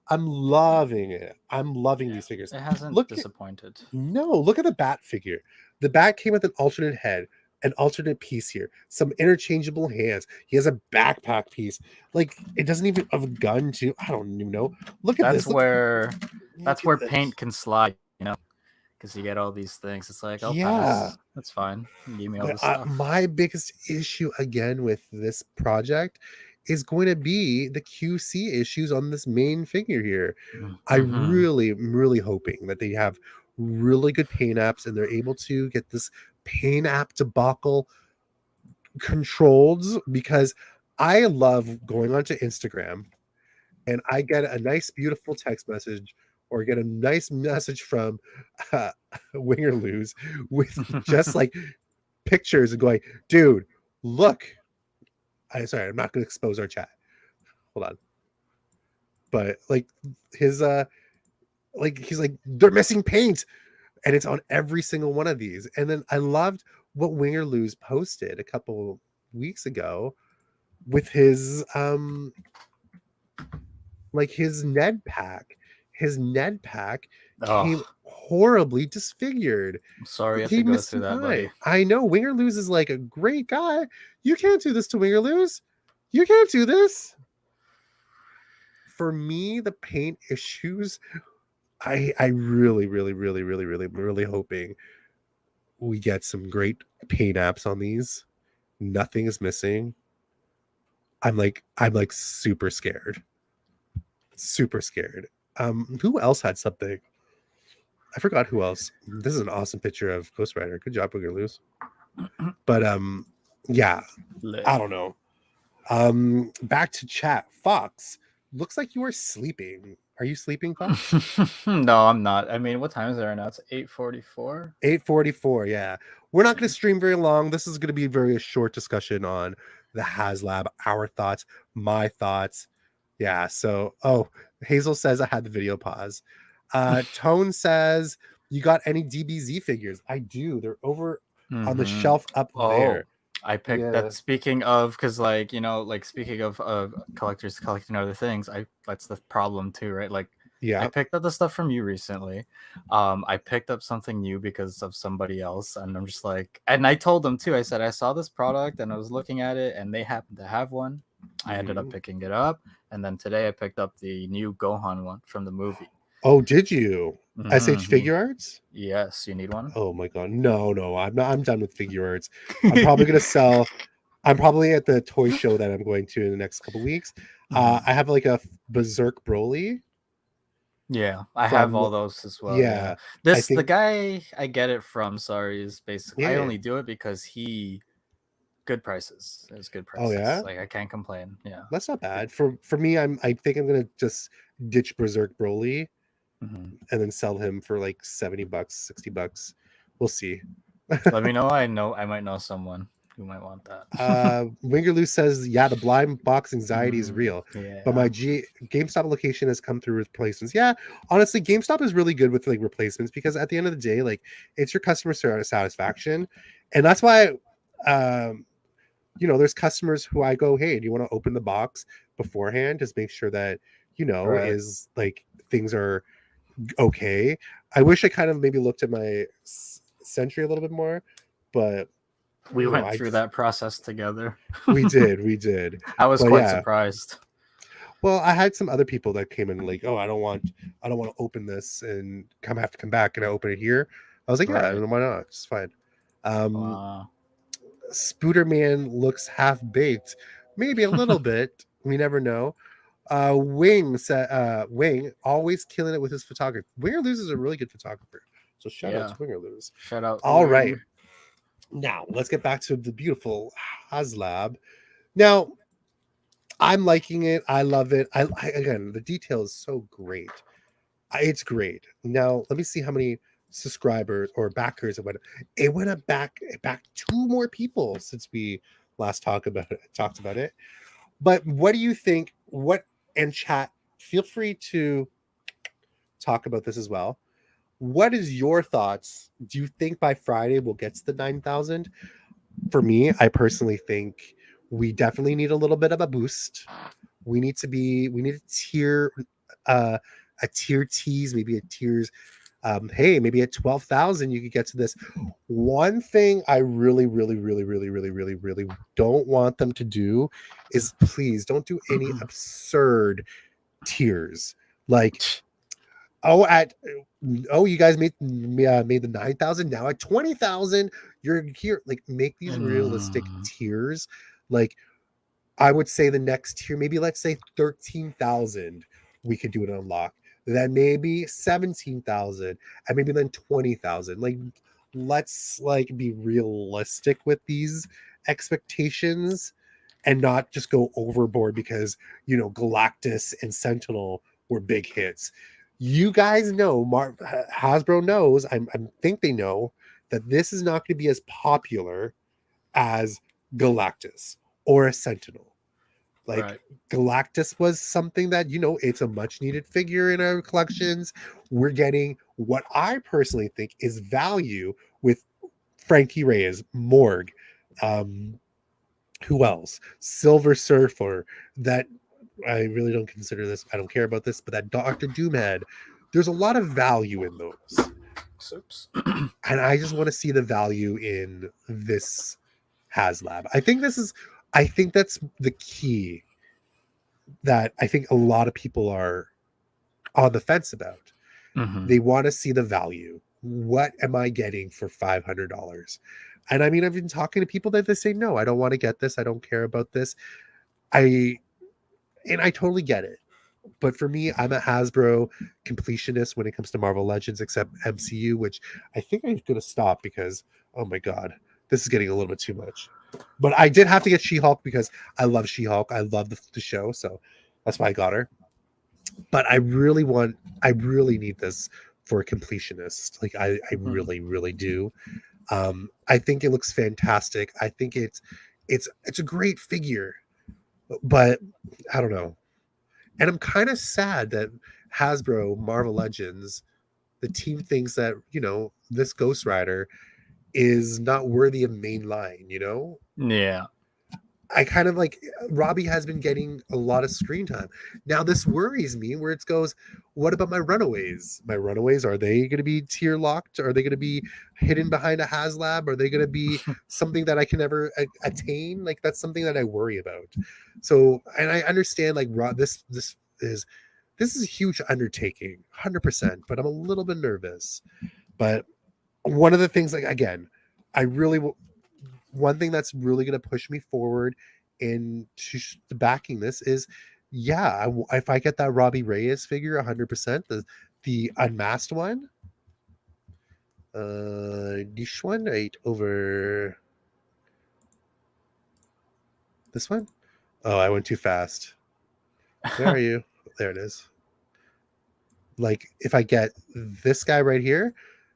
[SPEAKER 1] I'm loving it. I'm loving
[SPEAKER 2] Yeah.
[SPEAKER 1] these figures.
[SPEAKER 2] It hasn't
[SPEAKER 1] Look at
[SPEAKER 2] disappointed.
[SPEAKER 1] look at the bat figure. The bat came with an alternate head, an alternate piece here, some interchangeable hands. He has a backpack piece. Like it doesn't even have a gun to. I don't even know. Look at
[SPEAKER 2] That's
[SPEAKER 1] this. Look
[SPEAKER 2] that's
[SPEAKER 1] at
[SPEAKER 2] where
[SPEAKER 1] this.
[SPEAKER 2] paint can slide, because you get all these things. It's like, I'll
[SPEAKER 1] Yeah.
[SPEAKER 2] pass. That's fine. Give me all
[SPEAKER 1] But
[SPEAKER 2] this stuff.
[SPEAKER 1] my biggest issue again with this project is going to be the QC issues on this main figure here. I
[SPEAKER 2] Mm-hmm.
[SPEAKER 1] really am really hoping that they have really good paint apps and they're able to get this paint app debacle controlled, because I love going onto Instagram and I get a nice, beautiful text message or get a nice message from uh, Win or Lose with just like pictures and going, dude, look. Sorry, I'm not going to expose our chat. Hold on. But like his, like he's like, they're missing paint. And it's on every single one of these. And then I loved what Win or Lose posted a couple weeks ago with his like his Ned pack. His Ned pack came
[SPEAKER 2] Oh,
[SPEAKER 1] horribly disfigured.
[SPEAKER 2] I'm sorry you have to
[SPEAKER 1] He
[SPEAKER 2] go
[SPEAKER 1] missed
[SPEAKER 2] through
[SPEAKER 1] an
[SPEAKER 2] that,
[SPEAKER 1] eye.
[SPEAKER 2] buddy.
[SPEAKER 1] I know Win or Lose is like a great guy. You can't do this to Win or Lose. You can't do this. For me, the paint issues, I really, really, really, really, really, really hoping we get some great paint apps on these. Nothing is missing. I'm like super scared. Super scared. Who else had something? I forgot who else. This is an awesome picture of Ghost Rider. Good job, Booger Loose. But yeah, I don't know. Back to chat. Fox, looks like you are sleeping. Are you sleeping, Fox?
[SPEAKER 2] No, I'm not. I mean, what time is it right now? It's 8:44.
[SPEAKER 1] 8:44. Yeah, we're not going to stream very long. This is going to be a very short discussion on the Haslab. Our thoughts, my thoughts. Yeah. So, oh, Hazel says I had the video pause. Tone says you got any DBZ figures? I do. They're over on the
[SPEAKER 2] Mm-hmm.
[SPEAKER 1] shelf up there.
[SPEAKER 2] Oh, I picked
[SPEAKER 1] Yeah.
[SPEAKER 2] that. Speaking of, because like speaking of collectors collecting other things, that's the problem too, right? Like, I
[SPEAKER 1] Yeah.
[SPEAKER 2] picked up the stuff from you recently. I picked up something new because of somebody else, and I'm just like, and I told them too. I said I saw this product and I was looking at it, and they happened to have one. I ended up
[SPEAKER 1] Mhm.
[SPEAKER 2] picking it up, and then today I picked up the new Gohan one from the movie.
[SPEAKER 1] Oh, did you? SH
[SPEAKER 2] Mm-hmm.
[SPEAKER 1] Figure Arts?
[SPEAKER 2] Yes, you need one.
[SPEAKER 1] Oh my god. No, I'm not. I'm done with figure arts. I'm probably gonna sell. I'm probably at the toy show that I'm going to in the next couple weeks.
[SPEAKER 2] Mhm.
[SPEAKER 1] I have like a Berserk Broly
[SPEAKER 2] Yeah, I have
[SPEAKER 1] from
[SPEAKER 2] all those as well. Yeah,
[SPEAKER 1] yeah. I
[SPEAKER 2] the
[SPEAKER 1] think
[SPEAKER 2] guy I get it from. Sorry, is basically I
[SPEAKER 1] yeah.
[SPEAKER 2] only do it because he good prices. It's good
[SPEAKER 1] Oh
[SPEAKER 2] prices.
[SPEAKER 1] yeah.
[SPEAKER 2] Like I can't complain. Yeah.
[SPEAKER 1] That's not bad. For me, I think I'm gonna just ditch Berserk Broly
[SPEAKER 2] Mhm.
[SPEAKER 1] and then sell him for like $70, $60. We'll see.
[SPEAKER 2] Let me know. I might know someone who might want that.
[SPEAKER 1] Wingerloo says, yeah, the blind box anxiety is
[SPEAKER 2] Mm,
[SPEAKER 1] real, but
[SPEAKER 2] yeah.
[SPEAKER 1] my GameStop location has come through replacements. Yeah, honestly, GameStop is really good with like replacements because at the end of the day, like it's your customer satisfaction, and that's why, um, there's customers who I go, hey, do you want to open the box beforehand? Just make sure that
[SPEAKER 2] Right.
[SPEAKER 1] is like things are okay. I wish I kind of maybe looked at my Sentry a little bit more, but
[SPEAKER 2] We went
[SPEAKER 1] I
[SPEAKER 2] through
[SPEAKER 1] just
[SPEAKER 2] that process together.
[SPEAKER 1] we did.
[SPEAKER 2] I was
[SPEAKER 1] But
[SPEAKER 2] quite
[SPEAKER 1] yeah,
[SPEAKER 2] surprised.
[SPEAKER 1] well, I had some other people that came in like, oh, I don't want to open this and have to come back and I open it here. I was like, yeah,
[SPEAKER 2] Right.
[SPEAKER 1] why not? It's fine. Um,
[SPEAKER 2] Wow.
[SPEAKER 1] Spooderman looks half baked, maybe a little bit. We never know. Wing always killing it with his photography. Winger Lose is a really good photographer. So shout out
[SPEAKER 2] Yeah.
[SPEAKER 1] to Winger Lose.
[SPEAKER 2] Shout out
[SPEAKER 1] All right.
[SPEAKER 2] Wing.
[SPEAKER 1] Now let's get back to the beautiful Haslab. Now I'm liking it. I love it. Again, the detail is so great. It's great. Now let me see how many subscribers or backers it went. It went up back two more people since we last talked about it. But what do you think? What And chat, feel free to talk about this as well. What is your thoughts? Do you think by Friday we'll get to the 9,000? For me, I personally think we definitely need a little bit of a boost. We need uh, a tier tease, maybe a tiers. Hey, maybe at 12,000 you could get to this. One thing I really, really, really, really, really, really, really don't want them to do is please don't do any absurd tiers. Like, oh, you guys made the 9,000, now at 20,000 you're here. Like, make these realistic
[SPEAKER 2] Mm,
[SPEAKER 1] tiers. Like, I would say the next tier, maybe let's say 13,000, we could do an unlock. Then maybe 17,000, and maybe then 20,000. Like, let's like be realistic with these expectations and not just go overboard because Galactus and Sentinel were big hits. You guys know, Hasbro knows. I think they know that this is not going to be as popular as Galactus or a Sentinel. Like,
[SPEAKER 2] right.
[SPEAKER 1] Galactus was something that, it's a much needed figure in our collections. We're getting what I personally think is value with Frankie Reyes, Morg, um, who else? Silver Surfer, that I really don't consider this, I don't care about this, but that Doctor Doom head, there's a lot of value in those.
[SPEAKER 2] Soups.
[SPEAKER 1] And I just want to see the value in this Haslab. I think that's the key that I think a lot of people are on the fence about.
[SPEAKER 2] Hmm.
[SPEAKER 1] They want to see the value. What am I getting for $500? And I mean, I've been talking to people that they say, no, I don't want to get this. I don't care about this. I I totally get it. But for me, I'm a Hasbro completionist when it comes to Marvel Legends, except MCU, which I think I'm going to stop because, oh my God, this is getting a little bit too much. But I did have to get She-Hulk because I love She-Hulk. I love the show. So that's why I got her. But I really need this for a completionist. Like, I
[SPEAKER 2] Mm.
[SPEAKER 1] really, really do. I think it looks fantastic. I think it's a great figure, but I don't know. And I'm kind of sad that Hasbro Marvel Legends, the team thinks that, this Ghost Rider is not worthy of main line,
[SPEAKER 2] Yeah.
[SPEAKER 1] I kind of like Robbie has been getting a lot of screen time. Now this worries me where it goes, what about my runaways? My runaways, are they going to be tier locked? Are they going to be hidden behind a Haslab? Are they going to be something that I can never attain? Like, that's something that I worry about. So, and I understand like this is a huge undertaking, 100%, but I'm a little bit nervous. But one of the things, like, again, I really one thing that's really going to push me forward into backing this is, yeah, if I get that Robbie Reyes figure 100%, the unmasked one, this one right over this one. Oh, I went too fast. Where are you? There it is. Like, if I get this guy right here,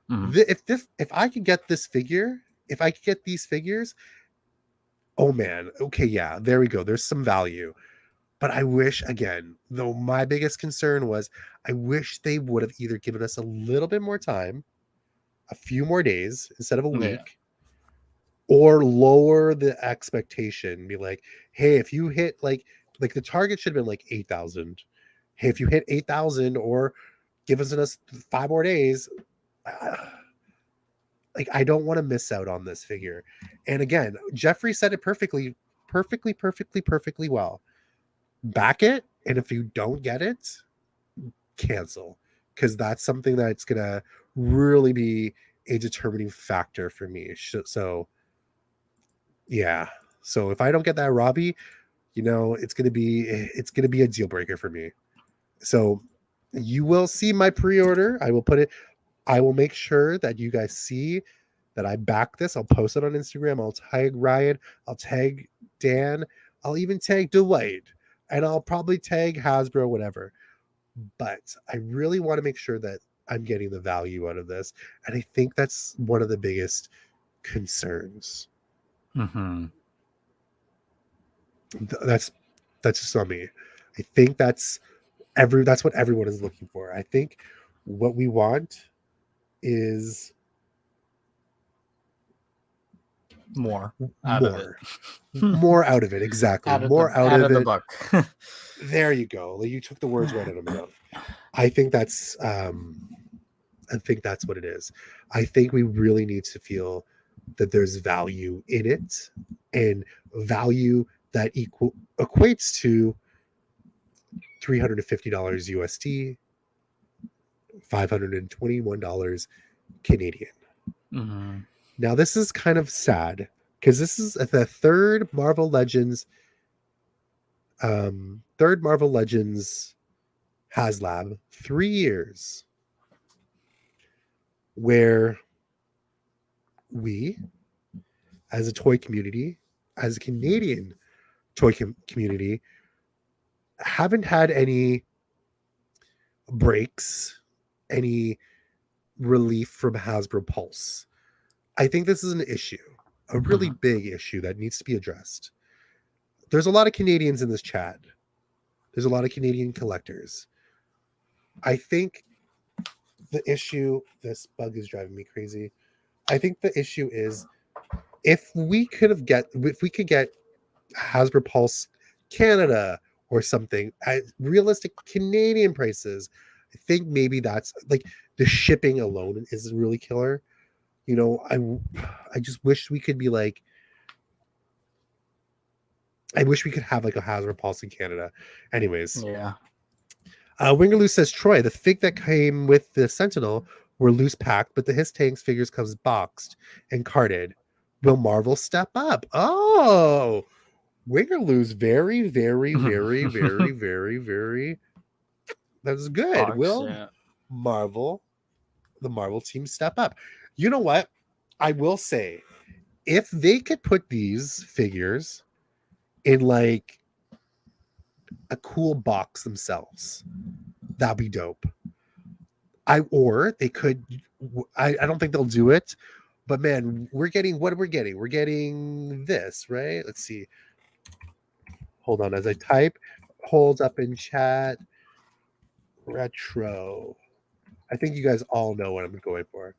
[SPEAKER 2] Hmm.
[SPEAKER 1] if I could get this figure, if I could get these figures, oh man, okay, yeah, there we go. There's some value. But I wish, again, though my biggest concern was, I wish they would have either given us a little bit more time, a few more days instead of a
[SPEAKER 2] Yeah.
[SPEAKER 1] week, or lower the expectation. Be like, hey, if you hit like the target should have been like 8,000. Hey, if you hit 8,000 or give us 5 more days, like, I don't want to miss out on this figure. And again, Jeffrey said it perfectly, perfectly, perfectly, perfectly well. Back it, and if you don't get it, cancel, because that's something that's gonna really be a determining factor for me. So yeah, so if I don't get that Robbie, it's gonna be a deal breaker for me. So you will see my pre-order. I will make sure that you guys see that I back this. I'll post it on Instagram. I'll tag Ryan. I'll tag Dan. I'll even tag Dwight. And I'll probably tag Hasbro, whatever. But I really want to make sure that I'm getting the value out of this. And I think that's one of the biggest concerns.
[SPEAKER 2] Hmm.
[SPEAKER 1] That's just on me. I think that's what everyone is looking for. I think what we want is
[SPEAKER 2] More out of it.
[SPEAKER 1] more. More out of it, exactly.
[SPEAKER 2] out of the
[SPEAKER 1] More out
[SPEAKER 2] out
[SPEAKER 1] of
[SPEAKER 2] of the
[SPEAKER 1] it.
[SPEAKER 2] buck.
[SPEAKER 1] There you go. Like, you took the words right out of my mouth. I think that's what it is. I think we really need to feel that there's value in it, and value that equates to $350 USD, $521 Canadian.
[SPEAKER 2] Mhm.
[SPEAKER 1] Now this is kind of sad because this is the third Marvel Legends Haslab, 3 years, where we, as a toy community, as a Canadian toy community, haven't had any breaks, any relief from Hasbro Pulse. I think this is an issue, a really big issue that needs to be addressed. There's a lot of Canadians in this chat. There's a lot of Canadian collectors. I think this bug is driving me crazy. I think the issue is if we could get Hasbro Pulse Canada or something at realistic Canadian prices, I think maybe that's like the shipping alone is really killer. You know, I just wish we could be like, I wish we could have like a Hasbro Pulse in Canada. Anyways,
[SPEAKER 2] Yeah.
[SPEAKER 1] Wingerloo says, Troy, the fig that came with the Sentinel were loose packed, but the His Tanks figures comes boxed and carded. Will Marvel step up? Oh, Wingerloo's very, very, very, very, very, very. That's good.
[SPEAKER 2] Box,
[SPEAKER 1] Will
[SPEAKER 2] yeah.
[SPEAKER 1] the Marvel team step up? You know what? I will say, if they could put these figures in like a cool box themselves, that'd be dope. Or they could. I don't think they'll do it, but man, we're getting what we're getting. We're getting this, right? Let's see. Hold on, as I type, holds up in chat. Retro. I think you guys all know what I'm going for.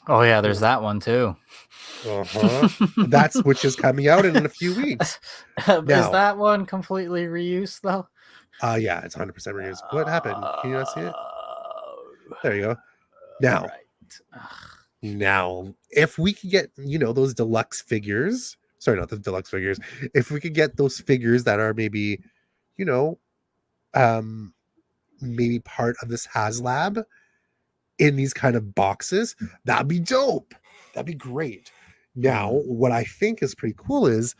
[SPEAKER 2] Oh yeah, there's that one too.
[SPEAKER 1] That's which is coming out in a few weeks.
[SPEAKER 2] Is that one completely reused though?
[SPEAKER 1] Yeah, it's 100% reused. What happened? Can you not see it? There you go. Now, now, if we could get those deluxe figures, sorry, not the deluxe figures. If we could get those figures that are maybe, you know, maybe part of this Haslab in these kind of boxes, that'd be dope. That'd be great. Now, what I think is pretty cool is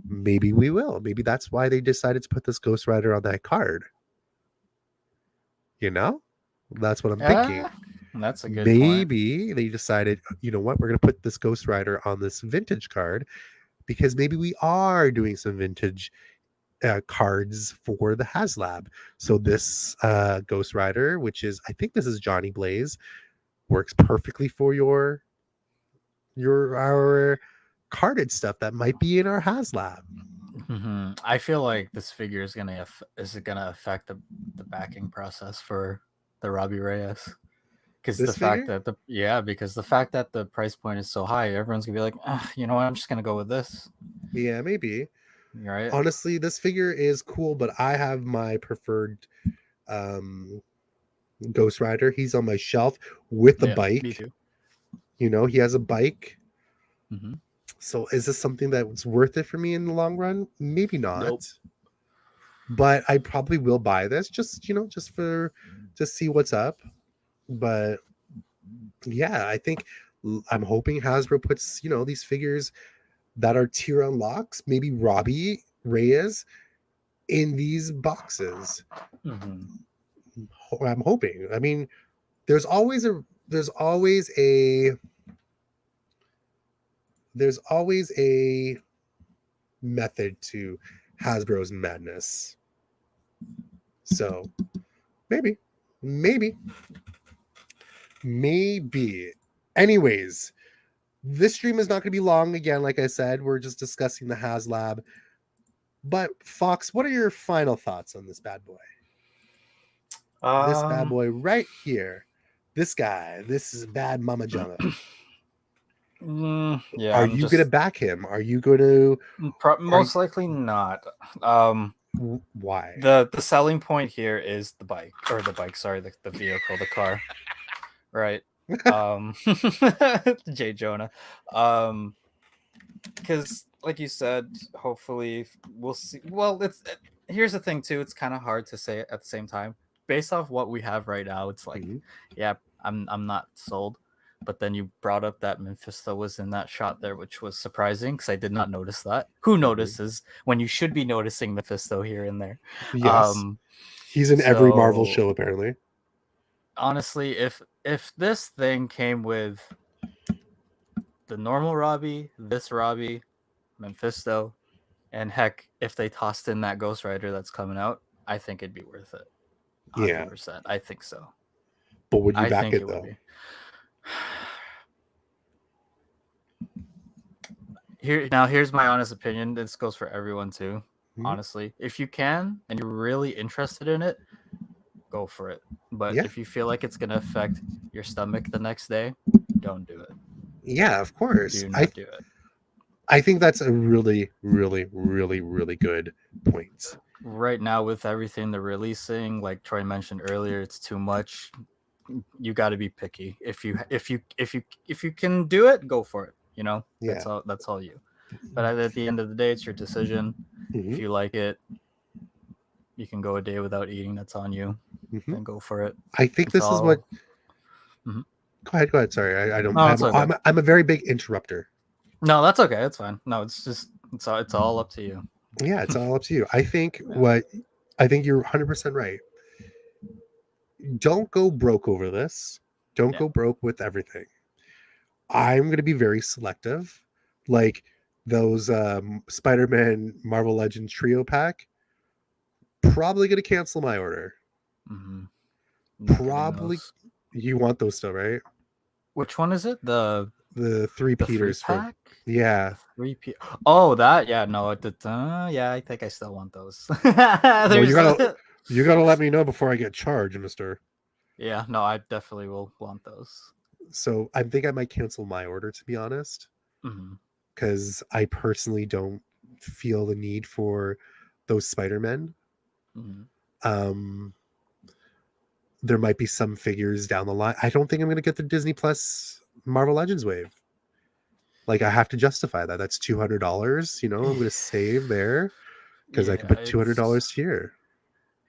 [SPEAKER 1] maybe we will. Maybe that's why they decided to put this Ghost Rider on that card. That's what I'm thinking.
[SPEAKER 2] That's a good
[SPEAKER 1] maybe
[SPEAKER 2] point.
[SPEAKER 1] They decided, you know what, we're going to put this Ghost Rider on this vintage card because maybe we are doing some vintage cards for the Haslab. So this Ghost Rider, which is, I think this is Johnny Blaze, works perfectly for our carded stuff that might be in our Haslab.
[SPEAKER 2] I feel like this figure is gonna affect the backing process for the Robbie Reyes. Because the fact that the price point is so high, everyone's gonna be like, you know what, I'm just gonna go with this.
[SPEAKER 1] Yeah, maybe.
[SPEAKER 2] Right.
[SPEAKER 1] Honestly, this figure is cool, but I have my preferred Ghost Rider. He's on my shelf with the bike.
[SPEAKER 2] Me too.
[SPEAKER 1] He has a bike.
[SPEAKER 2] Mm-hmm.
[SPEAKER 1] So is this something that's worth it for me in the long run? Maybe not.
[SPEAKER 2] Nope.
[SPEAKER 1] But I probably will buy this just to see what's up. But yeah, I'm hoping Hasbro puts, these figures that are tier unlocks, maybe Robbie Reyes, in these boxes. I'm hoping. I mean, there's always a method to Hasbro's madness. So maybe. Anyways, this stream is not going to be long. Again, like I said, we're just discussing the Haslab. But Fox, what are your final thoughts on this bad boy? This bad
[SPEAKER 2] Um,
[SPEAKER 1] boy right here. This guy. This is bad Mama Jama.
[SPEAKER 2] yeah,
[SPEAKER 1] Are
[SPEAKER 2] I'm
[SPEAKER 1] you gonna
[SPEAKER 2] just
[SPEAKER 1] back him? Are you gonna? Are
[SPEAKER 2] most likely not.
[SPEAKER 1] why?
[SPEAKER 2] The selling point here is sorry, the vehicle, the car, right? Um, Jay Jonah, because like you said, hopefully we'll see. Well, here's the thing too. It's kind of hard to say at the same time. Based off what we have right now, it's like,
[SPEAKER 1] Mhm.
[SPEAKER 2] yeah, I'm not sold. But then you brought up that Mephisto was in that shot there, which was surprising because I did not notice that. Who
[SPEAKER 1] Mhm.
[SPEAKER 2] notices when you should be noticing Mephisto here and there?
[SPEAKER 1] Yes,
[SPEAKER 2] Um,
[SPEAKER 1] he's in every Marvel
[SPEAKER 2] so
[SPEAKER 1] show apparently.
[SPEAKER 2] honestly, if this thing came with the normal Robbie, this Robbie, Mephisto, and heck, if they tossed in that Ghost Rider that's coming out, I think it'd be worth it.
[SPEAKER 1] Yeah,
[SPEAKER 2] 100%. I think so.
[SPEAKER 1] but would you
[SPEAKER 2] I
[SPEAKER 1] back
[SPEAKER 2] think
[SPEAKER 1] it
[SPEAKER 2] it would
[SPEAKER 1] though?
[SPEAKER 2] be. Here's my honest opinion. This goes for everyone too.
[SPEAKER 1] Mhm.
[SPEAKER 2] Honestly, if you can and you're really interested in it, go for it. But
[SPEAKER 1] Yeah,
[SPEAKER 2] if you feel like it's gonna affect your stomach the next day, don't do it.
[SPEAKER 1] yeah, of course.
[SPEAKER 2] Do
[SPEAKER 1] I
[SPEAKER 2] not do it.
[SPEAKER 1] I think that's a really, really, really, really good point.
[SPEAKER 2] Right now, with everything they're releasing, like Troy mentioned earlier, it's too much. You got to be picky. If you can do it, go for it. You know,
[SPEAKER 1] Yeah.
[SPEAKER 2] that's all you. But at the end of the day, it's your decision. If
[SPEAKER 1] Hmm.
[SPEAKER 2] you like it, you can go a day without eating. That's on you.
[SPEAKER 1] Hmm.
[SPEAKER 2] Then go for it.
[SPEAKER 1] I think
[SPEAKER 2] It's
[SPEAKER 1] this is what.
[SPEAKER 2] all. Mhm.
[SPEAKER 1] Go ahead. Go ahead. Sorry, I don't.
[SPEAKER 2] No, that's okay.
[SPEAKER 1] I'm a very big interrupter.
[SPEAKER 2] No, that's okay. It's fine. No, it's just it's all up to you.
[SPEAKER 1] Yeah, it's all up to you.
[SPEAKER 2] Yeah.
[SPEAKER 1] I think you're 100% right. Don't go broke over this. Don't
[SPEAKER 2] Yeah.
[SPEAKER 1] go broke with everything. I'm going to be very selective. Like those Spider-Man Marvel Legends trio pack, probably going to cancel my order.
[SPEAKER 2] Mm-hmm. Not getting
[SPEAKER 1] Probably
[SPEAKER 2] those.
[SPEAKER 1] you want those still, right?
[SPEAKER 2] Which one is it?
[SPEAKER 1] The three
[SPEAKER 2] The three
[SPEAKER 1] Peters from
[SPEAKER 2] pack.
[SPEAKER 1] yeah.
[SPEAKER 2] The three P. Oh, that yeah. No, yeah. I think I still want those.
[SPEAKER 1] Well,
[SPEAKER 2] There's
[SPEAKER 1] you gotta let me know before I get charged, Mister.
[SPEAKER 2] yeah. No, I definitely will want those.
[SPEAKER 1] So I think I might cancel my order to be honest,
[SPEAKER 2] Mm-hmm.
[SPEAKER 1] because I personally don't feel the need for those Spider-Men.
[SPEAKER 2] Mm-hmm.
[SPEAKER 1] Um, there might be some figures down the line. I don't think I'm gonna get the Disney Plus Marvel Legends wave. Like I have to justify that. That's $200. You know, I'm gonna save there because I can
[SPEAKER 2] Yeah,
[SPEAKER 1] put $200 here.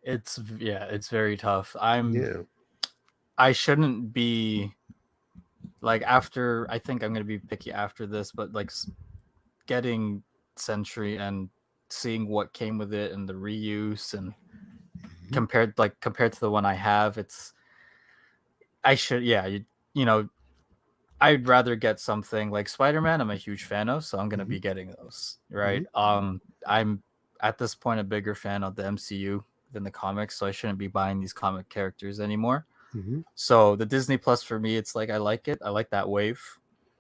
[SPEAKER 2] it's very tough.
[SPEAKER 1] Yeah.
[SPEAKER 2] I shouldn't be like after. I think I'm gonna be picky after this, but like getting Century and seeing what came with it and the reuse and
[SPEAKER 1] Mhm.
[SPEAKER 2] compared to the one I have, it's I should yeah you know I'd rather get something like Spider-Man. I'm a huge fan of, so I'm gonna
[SPEAKER 1] Mhm.
[SPEAKER 2] be getting those,
[SPEAKER 1] Mhm.
[SPEAKER 2] right? I'm at this point a bigger fan of the MCU than the comics, so I shouldn't be buying these comic characters anymore.
[SPEAKER 1] Mhm.
[SPEAKER 2] So the Disney Plus for me, it's like I like it. I like that wave,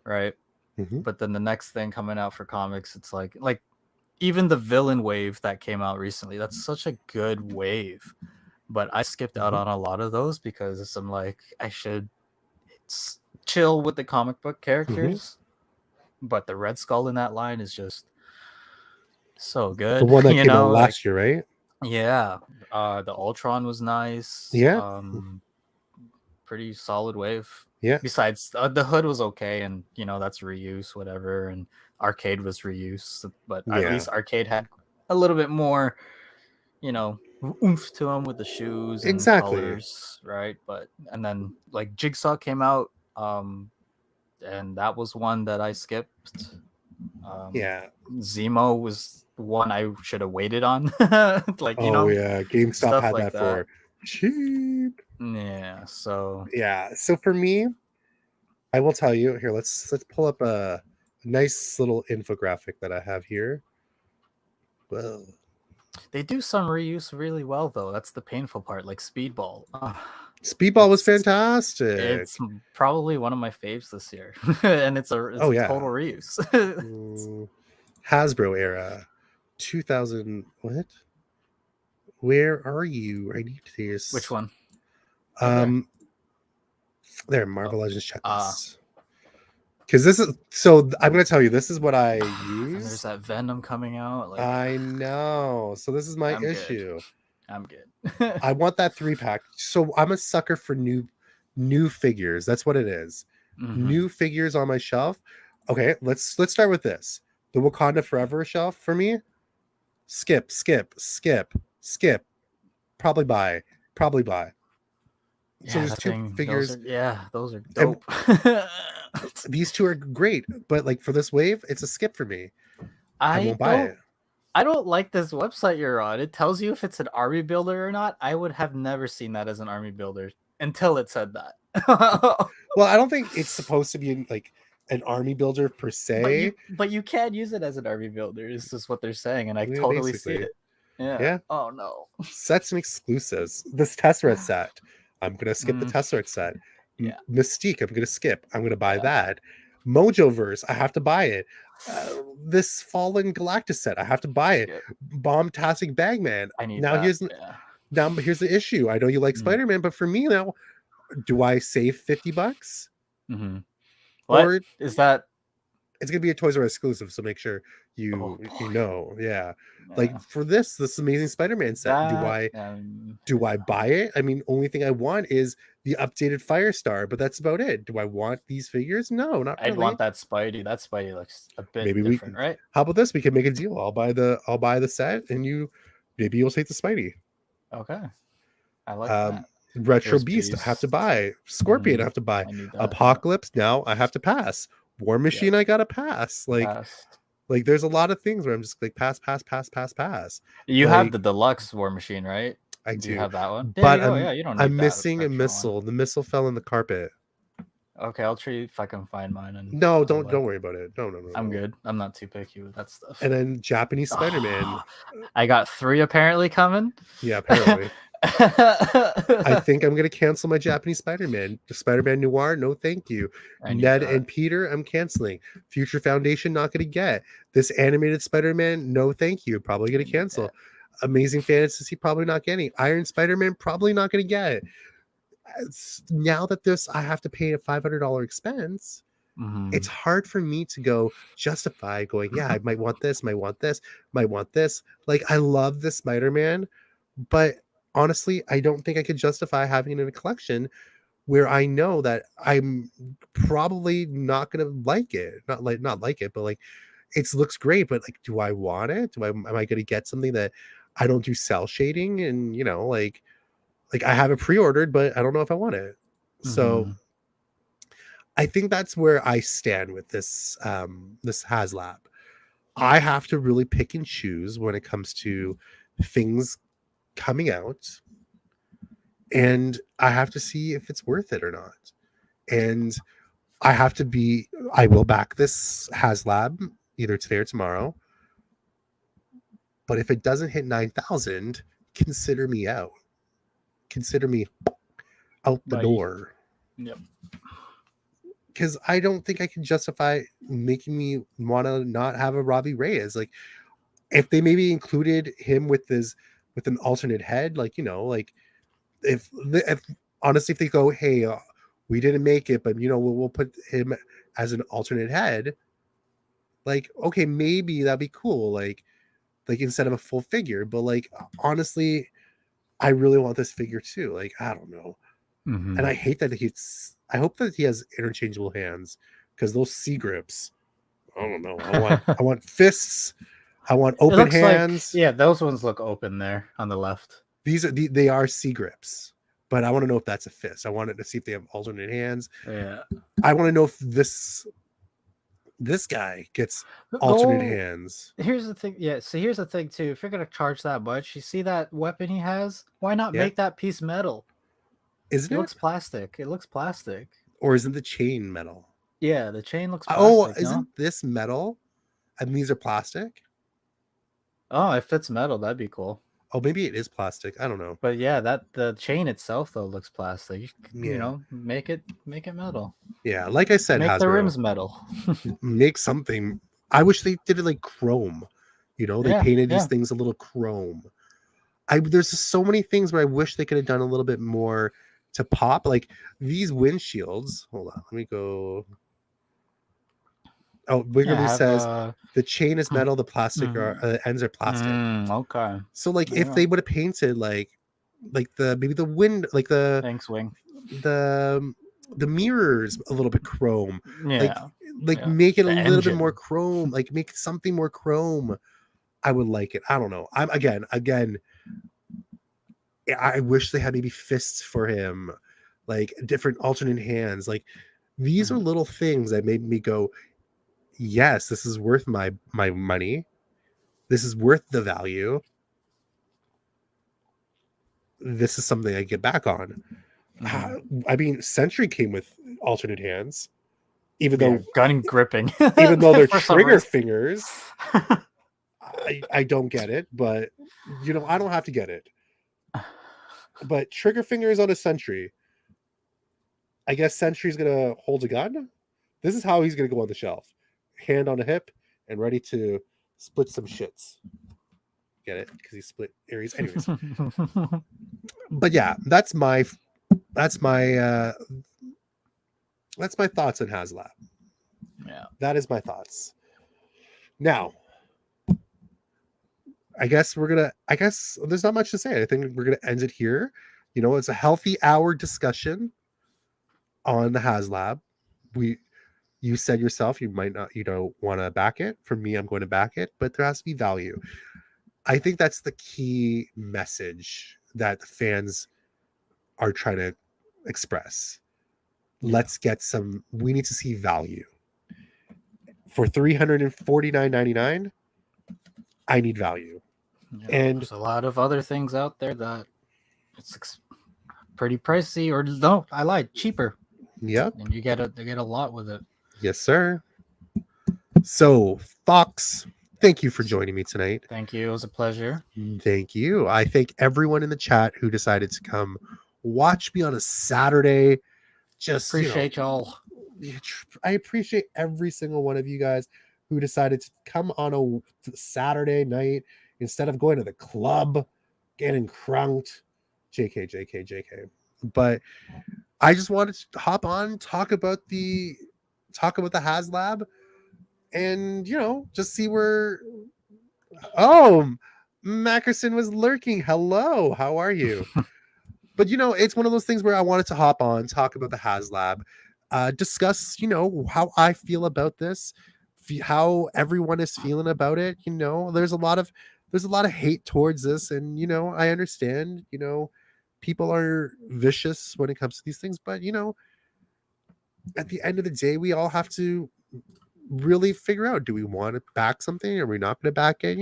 [SPEAKER 2] right?
[SPEAKER 1] Mhm.
[SPEAKER 2] But then the next thing coming out for comics, it's like even the villain wave that came out recently. That's such a good wave, but I skipped out
[SPEAKER 1] Mhm.
[SPEAKER 2] on a lot of those because I'm like I should chill with the comic book
[SPEAKER 1] Mhm.
[SPEAKER 2] characters, but the Red Skull in that line is just so
[SPEAKER 1] The
[SPEAKER 2] good.
[SPEAKER 1] one that
[SPEAKER 2] You
[SPEAKER 1] came out
[SPEAKER 2] know, like
[SPEAKER 1] last year, right?
[SPEAKER 2] yeah, the Ultron was nice.
[SPEAKER 1] Yeah.
[SPEAKER 2] Pretty solid wave.
[SPEAKER 1] Yeah.
[SPEAKER 2] Besides, the hood was okay, and you know that's reuse, whatever. And Arcade was reuse, but at
[SPEAKER 1] Yeah.
[SPEAKER 2] least Arcade had a little bit more, you know, oomph to them with the shoes and
[SPEAKER 1] Exactly.
[SPEAKER 2] colors, right? But and then like Jigsaw came out, and that was one that I skipped. Um,
[SPEAKER 1] Yeah.
[SPEAKER 2] Zemo was one I should have waited on, like you
[SPEAKER 1] Oh
[SPEAKER 2] know,
[SPEAKER 1] yeah. GameStop
[SPEAKER 2] stuff
[SPEAKER 1] had
[SPEAKER 2] like
[SPEAKER 1] that
[SPEAKER 2] that.
[SPEAKER 1] for cheap.
[SPEAKER 2] Yeah, so
[SPEAKER 1] Yeah. So for me, I will tell you here. Let's pull up a nice little infographic that I have here. Well,
[SPEAKER 2] they do some reuse really well, though. That's the painful part, like Speedball.
[SPEAKER 1] Speedball was
[SPEAKER 2] It's
[SPEAKER 1] fantastic.
[SPEAKER 2] it's probably one of my faves this year, and it's
[SPEAKER 1] Oh
[SPEAKER 2] a
[SPEAKER 1] yeah.
[SPEAKER 2] total reuse.
[SPEAKER 1] Mm, Hasbro era. 2000. What? Where are you? I need this.
[SPEAKER 2] Which one? Right there.
[SPEAKER 1] There, Marvel Legends
[SPEAKER 2] Ah.
[SPEAKER 1] checklist. Because this is so. I'm gonna tell you, this is what I
[SPEAKER 2] And there's
[SPEAKER 1] use.
[SPEAKER 2] that Venom coming out. Like,
[SPEAKER 1] I know. So this is my
[SPEAKER 2] I'm good.
[SPEAKER 1] issue.
[SPEAKER 2] I'm good.
[SPEAKER 1] I want that 3-pack. So I'm a sucker for new figures. That's what it is.
[SPEAKER 2] Mhm.
[SPEAKER 1] New figures on my shelf. Okay, let's start with this. The Wakanda Forever shelf for me. Skip. Probably buy. So
[SPEAKER 2] Yeah,
[SPEAKER 1] there's
[SPEAKER 2] that
[SPEAKER 1] 2
[SPEAKER 2] thing.
[SPEAKER 1] figures,
[SPEAKER 2] Those are
[SPEAKER 1] and
[SPEAKER 2] dope.
[SPEAKER 1] these 2 are great. But like for this wave, it's a skip for me. I
[SPEAKER 2] I
[SPEAKER 1] won't buy
[SPEAKER 2] don't
[SPEAKER 1] it.
[SPEAKER 2] I don't like this website you're on. It tells you if it's an army builder or not. I would have never seen that as an army builder until it said that.
[SPEAKER 1] Well, I don't think it's supposed to be like an army builder per se.
[SPEAKER 2] but you can use it as an army builder. Is just what they're saying, and I
[SPEAKER 1] Yeah,
[SPEAKER 2] totally see
[SPEAKER 1] basically.
[SPEAKER 2] it. Yeah.
[SPEAKER 1] Yeah.
[SPEAKER 2] Oh no.
[SPEAKER 1] Sets and exclusives. This Tesseract set. I'm gonna skip the
[SPEAKER 2] Mm,
[SPEAKER 1] Tesseract set.
[SPEAKER 2] yeah.
[SPEAKER 1] Mystique, I'm gonna skip. I'm gonna buy
[SPEAKER 2] Yeah.
[SPEAKER 1] that. Mojoverse, I have to buy it. This Fallen Galactus set, I have to buy it.
[SPEAKER 2] Skip.
[SPEAKER 1] Bombtastic Bagman.
[SPEAKER 2] I need
[SPEAKER 1] Now
[SPEAKER 2] that.
[SPEAKER 1] here's
[SPEAKER 2] Yeah.
[SPEAKER 1] here's the issue. I know you like
[SPEAKER 2] Mm.
[SPEAKER 1] Spider-Man, but for me now, do I save $50?
[SPEAKER 2] Mm-hmm.
[SPEAKER 1] Or
[SPEAKER 2] What is that?
[SPEAKER 1] it's gonna be a Toys R Us exclusive, so make sure you
[SPEAKER 2] Oh,
[SPEAKER 1] you
[SPEAKER 2] boy.
[SPEAKER 1] know. Yeah.
[SPEAKER 2] Yeah.
[SPEAKER 1] Like for this Amazing Spider-Man set,
[SPEAKER 2] That,
[SPEAKER 1] do I buy it? I mean, only thing I want is the updated Firestar, but that's about it. Do I want these figures? No, not
[SPEAKER 2] I'd
[SPEAKER 1] really.
[SPEAKER 2] want that Spidey. That Spidey looks a bit
[SPEAKER 1] Maybe
[SPEAKER 2] different, right?
[SPEAKER 1] how about this? We can make a deal. I'll buy the set and maybe you'll take the Spidey.
[SPEAKER 2] Okay. I like
[SPEAKER 1] Um
[SPEAKER 2] that.
[SPEAKER 1] Retro
[SPEAKER 2] There's
[SPEAKER 1] Beast, I have to
[SPEAKER 2] Beast.
[SPEAKER 1] buy. Scorpion, I
[SPEAKER 2] Mhm.
[SPEAKER 1] have to buy.
[SPEAKER 2] I need that.
[SPEAKER 1] Apocalypse, now I have to pass. War Machine, I gotta pass.
[SPEAKER 2] Pass.
[SPEAKER 1] Like there's a lot of things where I'm just like pass.
[SPEAKER 2] You have
[SPEAKER 1] Like
[SPEAKER 2] the deluxe War Machine, right?
[SPEAKER 1] I
[SPEAKER 2] Do you
[SPEAKER 1] do,
[SPEAKER 2] have that one? There you
[SPEAKER 1] but
[SPEAKER 2] go. Yeah, you don't need
[SPEAKER 1] I'm
[SPEAKER 2] that
[SPEAKER 1] missing a
[SPEAKER 2] extra
[SPEAKER 1] missile. The missile fell in the carpet.
[SPEAKER 2] one. Okay, I'll see if I can find mine. And
[SPEAKER 1] No, don't worry about it. No.
[SPEAKER 2] I'm good. I'm not too picky with that stuff.
[SPEAKER 1] And then Japanese Spider-Man.
[SPEAKER 2] I got 3 apparently coming.
[SPEAKER 1] Yeah, apparently. I think I'm gonna cancel my Japanese Spider-Man. The Spider-Man Noir, no thank you. Ned and Peter, I'm canceling. Future Foundation, not gonna get. This animated Spider-Man, no thank you. Probably gonna cancel. Amazing Fantasy, probably not getting. Iron Spider-Man, probably not gonna get. Now that I have to pay a $500 expense. It's hard for me to justify going, yeah, I might want this. Like, I love this Spider-Man, but honestly, I don't think I could justify having it in a collection where I know that I'm probably not gonna like it. Not like it, but like it looks great, but like, do I want it? Am I gonna get something that I don't do cell shading and like I have it pre-ordered, but I don't know if I want it. So I think that's where I stand with this this Haslab. I have to really pick and choose when it comes to things coming out, and I have to see if it's worth it or not. And I will back this Haslab either today or tomorrow. But if it doesn't hit 9,000, consider me out. Consider me out the door.
[SPEAKER 2] Yep.
[SPEAKER 1] Because I don't think I can justify making me want to not have a Robbie Reyes. Like, if they maybe included him with an alternate head, like if honestly, if they go, hey, we didn't make it, but we'll put him as an alternate head. Like, okay, maybe that'd be cool. Like instead of a full figure, but like honestly, I really want this figure too. Like, I don't know. And I hate that I hope that he has interchangeable hands, because those C grips, I don't know. I want fists. I want open hands.
[SPEAKER 2] Yeah, those ones look open there on the left.
[SPEAKER 1] They are C grips, but I want to know if that's a fist. I wanted to see if they have alternate hands.
[SPEAKER 2] Yeah.
[SPEAKER 1] I want to know if this guy gets alternate hands.
[SPEAKER 2] Here's the thing. Yeah. So here's the thing too. If you're gonna charge that much, you see that weapon he has? Why not make that piece metal?
[SPEAKER 1] Isn't it?
[SPEAKER 2] It looks plastic. It looks plastic.
[SPEAKER 1] Or isn't the chain metal?
[SPEAKER 2] Yeah, the chain looks plastic.
[SPEAKER 1] Oh, isn't this metal? And these are plastic?
[SPEAKER 2] Oh, if it's metal, that'd be cool.
[SPEAKER 1] Oh, maybe it is plastic. I don't know.
[SPEAKER 2] But yeah, the chain itself though looks plastic. You know, make it metal.
[SPEAKER 1] Yeah, like I said,
[SPEAKER 2] make
[SPEAKER 1] Hasbro,
[SPEAKER 2] the rims metal.
[SPEAKER 1] make something. I wish they did it like chrome. You know, they
[SPEAKER 2] Yeah,
[SPEAKER 1] painted these
[SPEAKER 2] yeah.
[SPEAKER 1] things a little chrome. There's just so many things where I wish they could have done a little bit more to pop. Like these windshields. Hold on, let me go. Oh,
[SPEAKER 2] Yeah,
[SPEAKER 1] Wiggly
[SPEAKER 2] have
[SPEAKER 1] says the chain is
[SPEAKER 2] mm,
[SPEAKER 1] metal, the plastic are ends are plastic.
[SPEAKER 2] okay.
[SPEAKER 1] So like
[SPEAKER 2] There you
[SPEAKER 1] if
[SPEAKER 2] go.
[SPEAKER 1] they would have painted like the maybe the wind like
[SPEAKER 2] Thanks, Wing.
[SPEAKER 1] the the mirrors a little bit chrome, like
[SPEAKER 2] Yeah,
[SPEAKER 1] like
[SPEAKER 2] yeah.
[SPEAKER 1] make it a
[SPEAKER 2] The
[SPEAKER 1] little bit more
[SPEAKER 2] engine.
[SPEAKER 1] chrome, like make something more chrome. I would like it. I don't know. I'm again. I wish they had maybe fists for him, like different alternate hands. Like these are
[SPEAKER 2] Mhm.
[SPEAKER 1] little things that made me go, yes, this is worth my money. This is worth the value. This is something I get back on.
[SPEAKER 2] Mhm.
[SPEAKER 1] I mean, Sentry came with alternate hands, even
[SPEAKER 2] Yeah,
[SPEAKER 1] though
[SPEAKER 2] gun gripping
[SPEAKER 1] they're
[SPEAKER 2] for some
[SPEAKER 1] trigger
[SPEAKER 2] reason.
[SPEAKER 1] fingers. I don't get it, but I don't have to get it. But trigger fingers on a Sentry. I guess Sentry's gonna hold a gun. This is how he's gonna go on the shelf, hand on a hip, and ready to split some shits. Get it? Because he split Aries. Anyways, but yeah, that's my that's my thoughts on Haslab.
[SPEAKER 2] Yeah.
[SPEAKER 1] That is my thoughts. Now, I guess there's not much to say. I think we're gonna end it here. It's a healthy hour discussion on the Haslab. We you said yourself you might not want to back it. For me, I'm going to back it, but there has to be value. I think that's the key message that the fans are trying to express.
[SPEAKER 2] Yeah.
[SPEAKER 1] We need to see value. For $349.99, I need value.
[SPEAKER 2] Yeah.
[SPEAKER 1] And
[SPEAKER 2] There's a lot of other things out there that it's pretty pricey, or no, I lied, cheaper,
[SPEAKER 1] yep,
[SPEAKER 2] and you get a lot with it.
[SPEAKER 1] yes, sir. So, Fox, thank you for joining me tonight.
[SPEAKER 2] Thank you. It was a pleasure.
[SPEAKER 1] Thank you. I thank everyone in the chat who decided to come watch me on a Saturday. Just,
[SPEAKER 2] Appreciate y'all.
[SPEAKER 1] I appreciate every single one of you guys who decided to come on a Saturday night instead of going to the club, getting crunked. JK. But I just wanted to hop on, talk about the Haslab, and just see where. Oh, Mackerson was lurking. Hello, how are you? But it's one of those things where I wanted to hop on, talk about the Haslab, discuss, how I feel about this, how everyone is feeling about it. There's a lot of hate towards this, and I understand. People are vicious when it comes to these things, but at the end of the day, we all have to really figure out: do we want to back something? Are we not going to back it?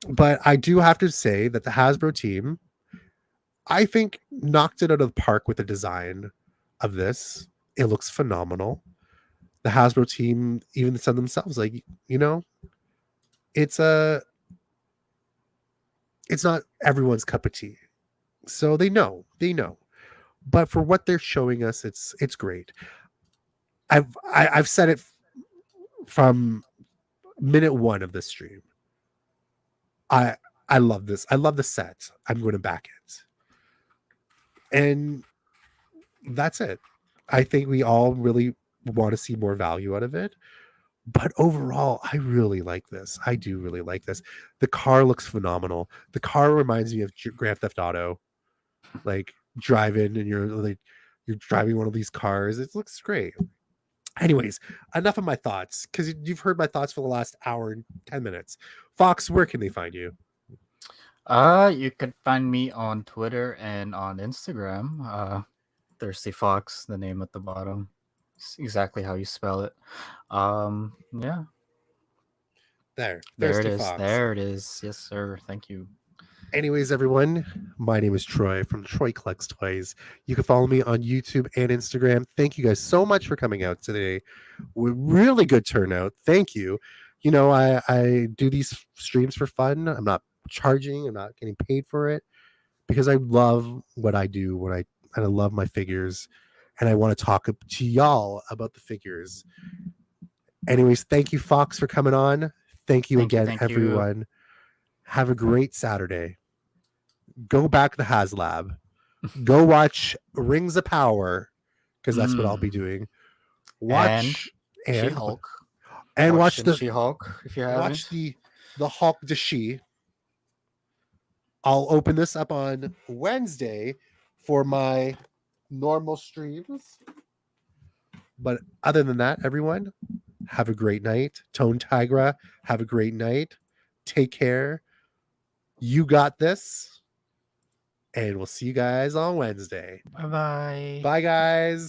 [SPEAKER 1] But I do have to say that the Hasbro team, I think, knocked it out of the park with the design of this. It looks phenomenal. The Hasbro team even said themselves, like, it's a it's not everyone's cup of tea. So they know. But for what they're showing us, it's great. I've said it from minute one of this stream. I I love this. I love the set. I'm going to back it. And that's it. I think we all really want to see more value out of it. But overall, I really like this. I do really like this. The car looks phenomenal. The car reminds me of Grand Theft Auto, like driving and you're driving one of these cars. It looks great. Anyways, enough of my thoughts because you've heard my thoughts for the last hour and 10 minutes. Fox, where can they find you?
[SPEAKER 2] You could find me on Twitter and on Instagram. Thirsty Fox, the name at the bottom. It's exactly how you spell it. Yeah,
[SPEAKER 1] There,
[SPEAKER 2] there it
[SPEAKER 1] Thirsty
[SPEAKER 2] is.
[SPEAKER 1] Fox.
[SPEAKER 2] There it is. Yes, sir. Thank you.
[SPEAKER 1] Anyways, everyone, my name is Troy from Troy Collects Toys. You can follow me on YouTube and Instagram. Thank you guys so much for coming out today. Really good turnout. Thank you. I do these streams for fun. I'm not charging. I'm not getting paid for it because I love what I do. And I love my figures, and I want to talk to y'all about the figures. Anyways, thank you, Fox, for coming on. Thank you
[SPEAKER 2] Thank you,
[SPEAKER 1] again,
[SPEAKER 2] thank you.
[SPEAKER 1] everyone. Have a great Saturday. Go back to Haslab. Go watch Rings of Power, because that's what I'll be doing. Watch and
[SPEAKER 2] She-Hulk.
[SPEAKER 1] watch the
[SPEAKER 2] She-Hulk if you haven't.
[SPEAKER 1] watch the Hulk de She. I'll open this up on Wednesday for my normal streams. But other than that, everyone, have a great night. Tone Tigra, have a great night. Take care. You got this. And we'll see you guys on Wednesday.
[SPEAKER 3] Bye-bye.
[SPEAKER 1] Bye, guys.